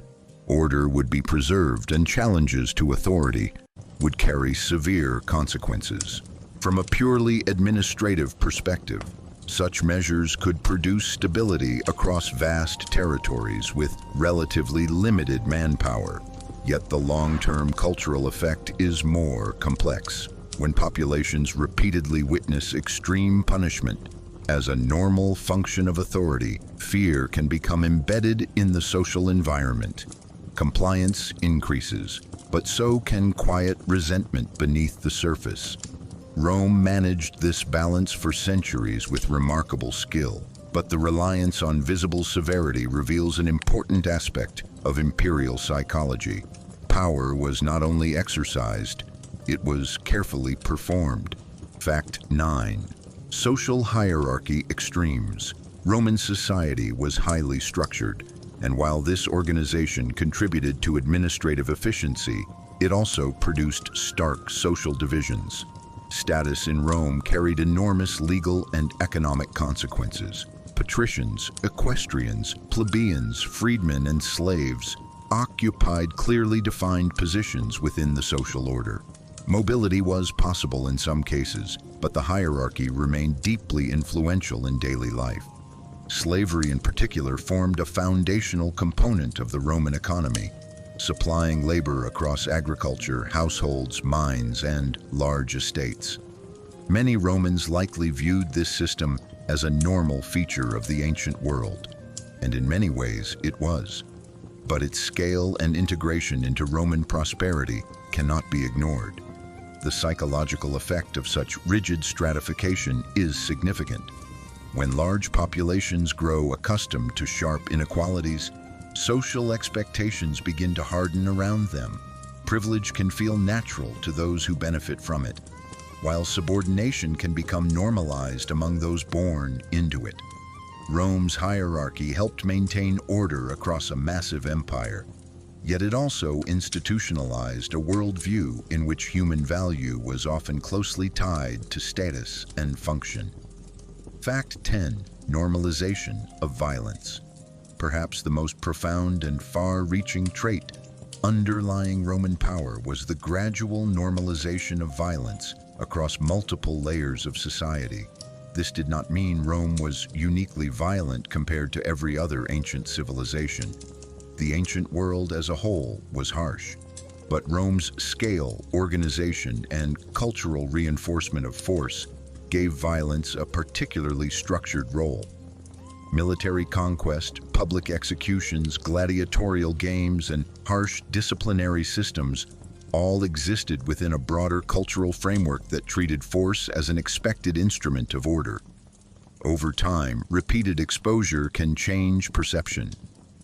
Speaker 1: Order would be preserved, and challenges to authority would carry severe consequences. From a purely administrative perspective, such measures could produce stability across vast territories with relatively limited manpower. Yet the long-term cultural effect is more complex. When populations repeatedly witness extreme punishment as a normal function of authority, fear can become embedded in the social environment. Compliance increases, but so can quiet resentment beneath the surface. Rome managed this balance for centuries with remarkable skill, but the reliance on visible severity reveals an important aspect of imperial psychology. Power was not only exercised, it was carefully performed. Fact 9. Social hierarchy extremes. Roman society was highly structured, and while this organization contributed to administrative efficiency, it also produced stark social divisions. Status in Rome carried enormous legal and economic consequences. Patricians, equestrians, plebeians, freedmen, and slaves occupied clearly defined positions within the social order. Mobility was possible in some cases, but the hierarchy remained deeply influential in daily life. Slavery in particular formed a foundational component of the Roman economy, supplying labor across agriculture, households, mines, and large estates. Many Romans likely viewed this system as a normal feature of the ancient world, and in many ways it was. But its scale and integration into Roman prosperity cannot be ignored. The psychological effect of such rigid stratification is significant. When large populations grow accustomed to sharp inequalities, social expectations begin to harden around them. Privilege can feel natural to those who benefit from it, while subordination can become normalized among those born into it. Rome's hierarchy helped maintain order across a massive empire, yet it also institutionalized a worldview in which human value was often closely tied to status and function. Fact 10. Normalization of violence. Perhaps the most profound and far-reaching trait underlying Roman power was the gradual normalization of violence across multiple layers of society. This did not mean Rome was uniquely violent compared to every other ancient civilization. The ancient world as a whole was harsh, but Rome's scale, organization, and cultural reinforcement of force gave violence a particularly structured role. Military conquest, public executions, gladiatorial games, and harsh disciplinary systems all existed within a broader cultural framework that treated force as an expected instrument of order. Over time, repeated exposure can change perception.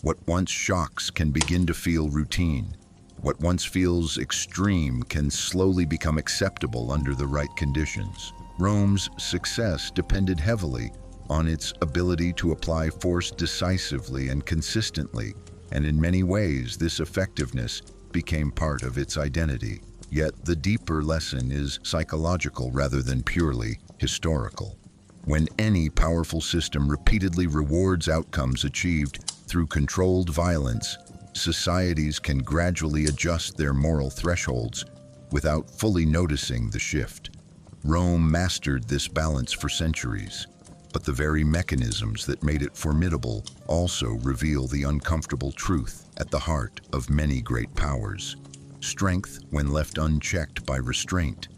Speaker 1: What once shocks can begin to feel routine. What once feels extreme can slowly become acceptable under the right conditions. Rome's success depended heavily on its ability to apply force decisively and consistently, and in many ways this effectiveness became part of its identity. Yet the deeper lesson is psychological rather than purely historical. When any powerful system repeatedly rewards outcomes achieved through controlled violence, societies can gradually adjust their moral thresholds without fully noticing the shift. Rome mastered this balance for centuries, but the very mechanisms that made it formidable also reveal the uncomfortable truth at the heart of many great powers. Strength, when left unchecked by restraint,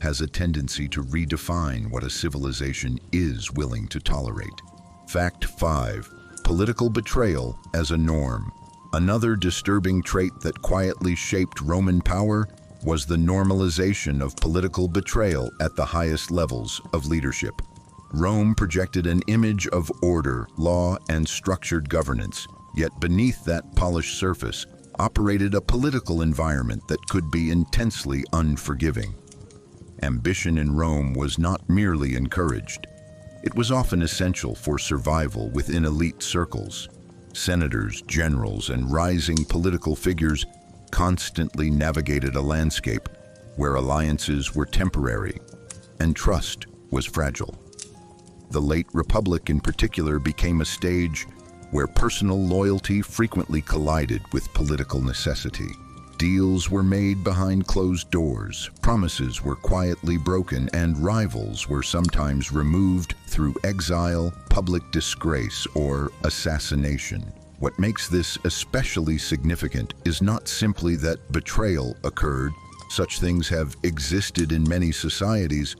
Speaker 1: has a tendency to redefine what a civilization is willing to tolerate. Fact 5. Political betrayal as a norm. Another disturbing trait that quietly shaped Roman power was the normalization of political betrayal at the highest levels of leadership. Rome projected an image of order, law, and structured governance, yet beneath that polished surface operated a political environment that could be intensely unforgiving. Ambition in Rome was not merely encouraged. It was often essential for survival within elite circles. Senators, generals, and rising political figures constantly navigated a landscape where alliances were temporary and trust was fragile. The late Republic in particular became a stage where personal loyalty frequently collided with political necessity. Deals were made behind closed doors, promises were quietly broken, and rivals were sometimes removed through exile, public disgrace, or assassination. What makes this especially significant is not simply that betrayal occurred, such things have existed in many societies,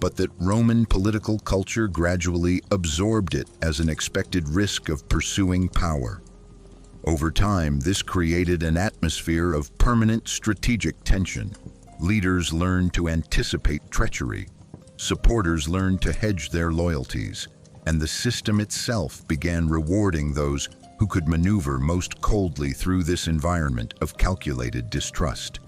Speaker 1: but that Roman political culture gradually absorbed it as an expected risk of pursuing power. Over time, this created an atmosphere of permanent strategic tension. Leaders learned to anticipate treachery, supporters learned to hedge their loyalties, and the system itself began rewarding those who could maneuver most coldly through this environment of calculated distrust.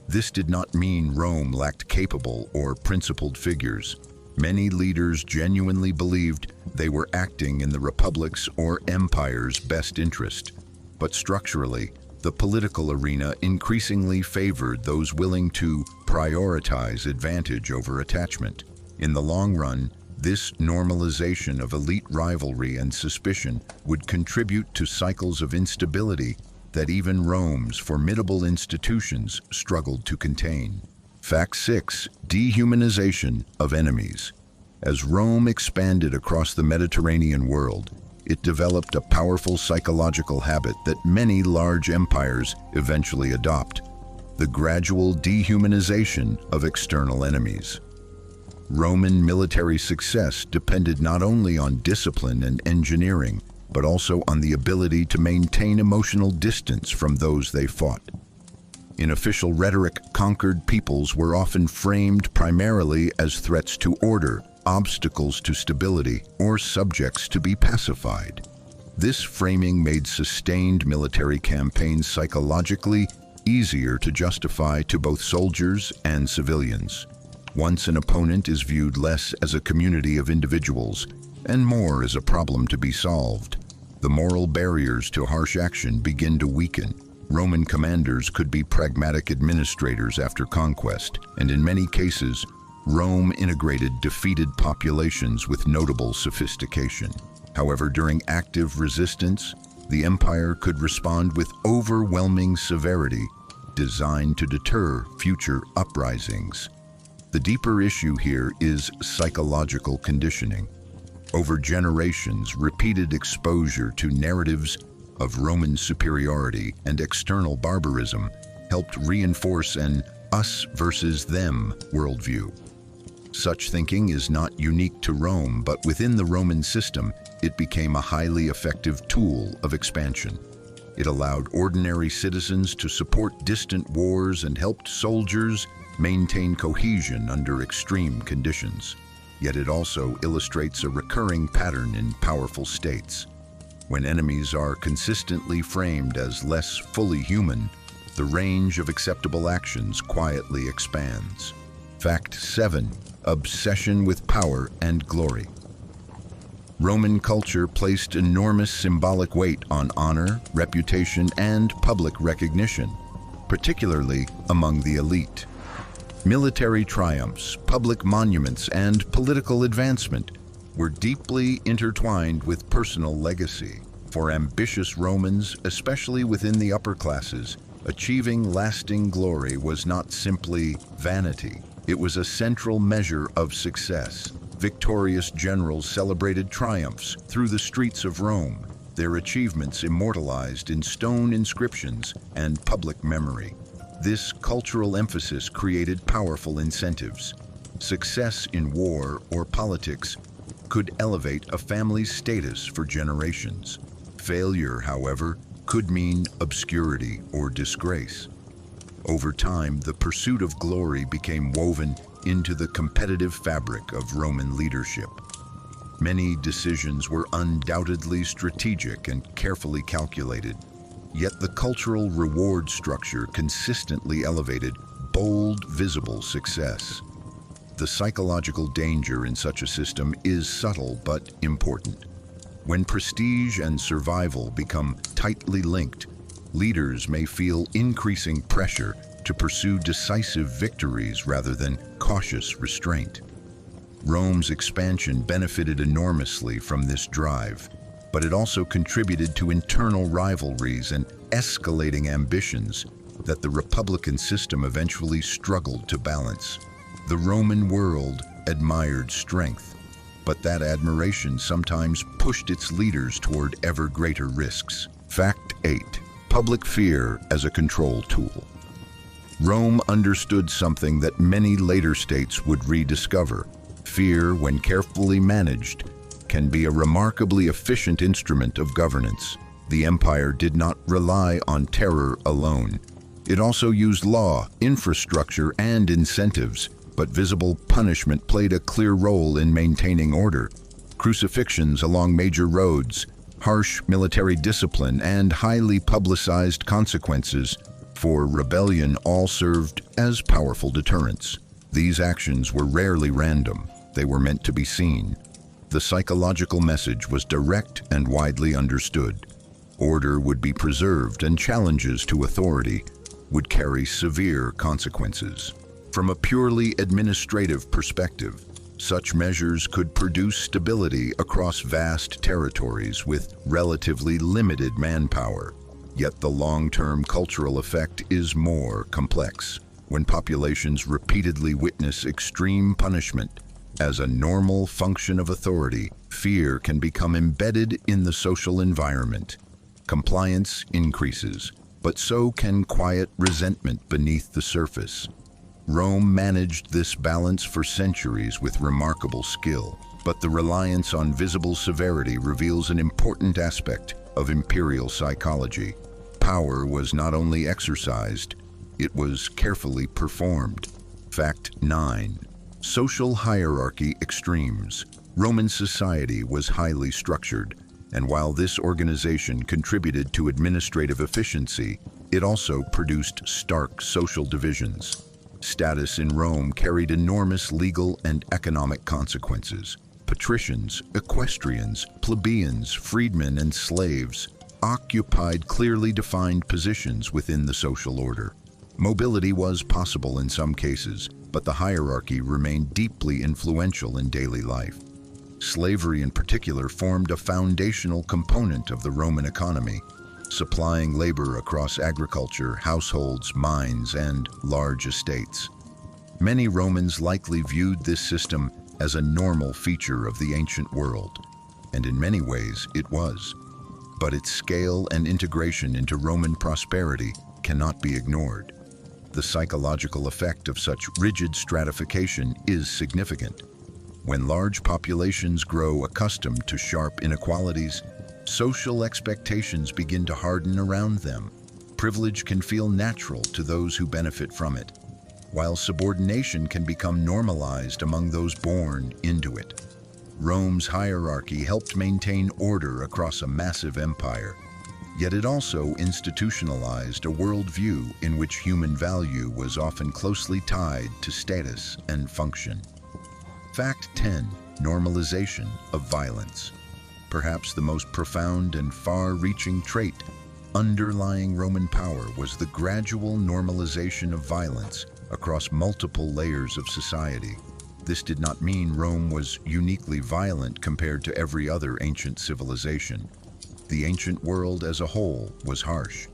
Speaker 1: This did not mean Rome lacked capable or principled figures. Many leaders genuinely believed they were acting in the republic's or empire's best interest. But structurally, the political arena increasingly favored those willing to prioritize advantage over attachment. In the long run, this normalization of elite rivalry and suspicion would contribute to cycles of instability that even Rome's formidable institutions struggled to contain. Fact 6. Dehumanization of enemies. As Rome expanded across the Mediterranean world, it developed a powerful psychological habit that many large empires eventually adopt: the gradual dehumanization of external enemies. Roman military success depended not only on discipline and engineering, but also on the ability to maintain emotional distance from those they fought. In official rhetoric, conquered peoples were often framed primarily as threats to order, obstacles to stability, or subjects to be pacified. This framing made sustained military campaigns psychologically easier to justify to both soldiers and civilians. Once an opponent is viewed less as a community of individuals and more as a problem to be solved, the moral barriers to harsh action begin to weaken. Roman commanders could be pragmatic administrators after conquest, and in many cases, Rome integrated defeated populations with notable sophistication. However, during active resistance, the empire could respond with overwhelming severity, designed to deter future uprisings. The deeper issue here is psychological conditioning. Over generations, repeated exposure to narratives of Roman superiority and external barbarism helped reinforce an us versus them worldview. Such thinking is not unique to Rome, but within the Roman system, it became a highly effective tool of expansion. It allowed ordinary citizens to support distant wars and helped soldiers maintain cohesion under extreme conditions. Yet it also illustrates a recurring pattern in powerful states. When enemies are consistently framed as less fully human, the range of acceptable actions quietly expands. Fact 7. Obsession with power and glory. Roman culture placed enormous symbolic weight on honor, reputation, and public recognition, particularly among the elite. Military triumphs, public monuments, and political advancement were deeply intertwined with personal legacy. For ambitious Romans, especially within the upper classes, achieving lasting glory was not simply vanity. It was a central measure of success. Victorious generals celebrated triumphs through the streets of Rome, their achievements immortalized in stone inscriptions and public memory. This cultural emphasis created powerful incentives. Success in war or politics could elevate a family's status for generations. Failure, however, could mean obscurity or disgrace. Over time, the pursuit of glory became woven into the competitive fabric of Roman leadership. Many decisions were undoubtedly strategic and carefully calculated, yet the cultural reward structure consistently elevated bold, visible success. The psychological danger in such a system is subtle but important. When prestige and survival become tightly linked, leaders may feel increasing pressure to pursue decisive victories rather than cautious restraint. Rome's expansion benefited enormously from this drive, but it also contributed to internal rivalries and escalating ambitions that the Republican system eventually struggled to balance. The Roman world admired strength, but that admiration sometimes pushed its leaders toward ever greater risks. Fact 8. Public fear as a control tool. Rome understood something that many later states would rediscover. Fear, when carefully managed, can be a remarkably efficient instrument of governance. The empire did not rely on terror alone. It also used law, infrastructure, and incentives, but visible punishment played a clear role in maintaining order. Crucifixions along major roads, harsh military discipline, and highly publicized consequences for rebellion all served as powerful deterrents. These actions were rarely random. They were meant to be seen. The psychological message was direct and widely understood. Order would be preserved, and challenges to authority would carry severe consequences. From a purely administrative perspective, such measures could produce stability across vast territories with relatively limited manpower. Yet the long-term cultural effect is more complex. When populations repeatedly witness extreme punishment as a normal function of authority, fear can become embedded in the social environment. Compliance increases, but so can quiet resentment beneath the surface. Rome managed this balance for centuries with remarkable skill, but the reliance on visible severity reveals an important aspect of imperial psychology. Power was not only exercised, it was carefully performed. Fact 9. Social hierarchy extremes. Roman society was highly structured, and while this organization contributed to administrative efficiency, it also produced stark social divisions. Status in Rome carried enormous legal and economic consequences. Patricians, equestrians, plebeians, freedmen, and slaves occupied clearly defined positions within the social order. Mobility was possible in some cases, but the hierarchy remained deeply influential in daily life. Slavery in particular formed a foundational component of the Roman economy, supplying labor across agriculture, households, mines, and large estates. Many Romans likely viewed this system as a normal feature of the ancient world, and in many ways it was. But its scale and integration into Roman prosperity cannot be ignored. The psychological effect of such rigid stratification is significant. When large populations grow accustomed to sharp inequalities, social expectations begin to harden around them. Privilege can feel natural to those who benefit from it, while subordination can become normalized among those born into it. Rome's hierarchy helped maintain order across a massive empire, yet it also institutionalized a worldview in which human value was often closely tied to status and function. Fact 10. Normalization of violence. Perhaps the most profound and far-reaching trait underlying Roman power was the gradual normalization of violence across multiple layers of society. This did not mean Rome was uniquely violent compared to every other ancient civilization. The ancient world as a whole was harsh,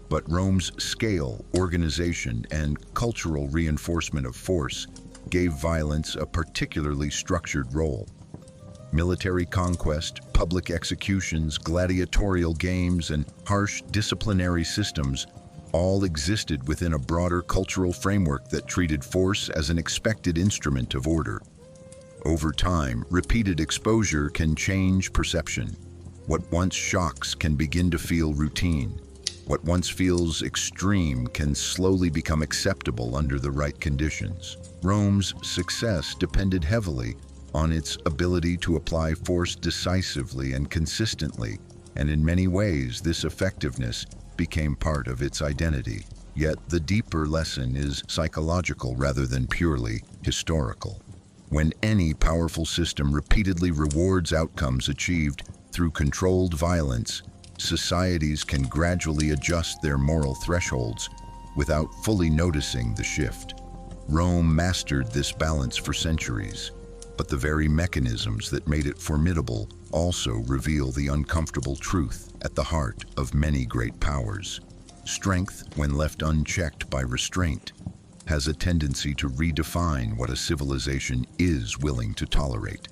Speaker 1: but Rome's scale, organization, and cultural reinforcement of force gave violence a particularly structured role. Military conquest, public executions, gladiatorial games, and harsh disciplinary systems all existed within a broader cultural framework that treated force as an expected instrument of order. Over time, repeated exposure can change perception. What once shocks can begin to feel routine. What once feels extreme can slowly become acceptable under the right conditions. Rome's success depended heavily on its ability to apply force decisively and consistently, and in many ways this effectiveness became part of its identity. Yet the deeper lesson is psychological rather than purely historical. When any powerful system repeatedly rewards outcomes achieved through controlled violence, societies can gradually adjust their moral thresholds without fully noticing the shift. Rome mastered this balance for centuries, but the very mechanisms that made it formidable also reveal the uncomfortable truth at the heart of many great powers. Strength, when left unchecked by restraint, has a tendency to redefine what a civilization is willing to tolerate.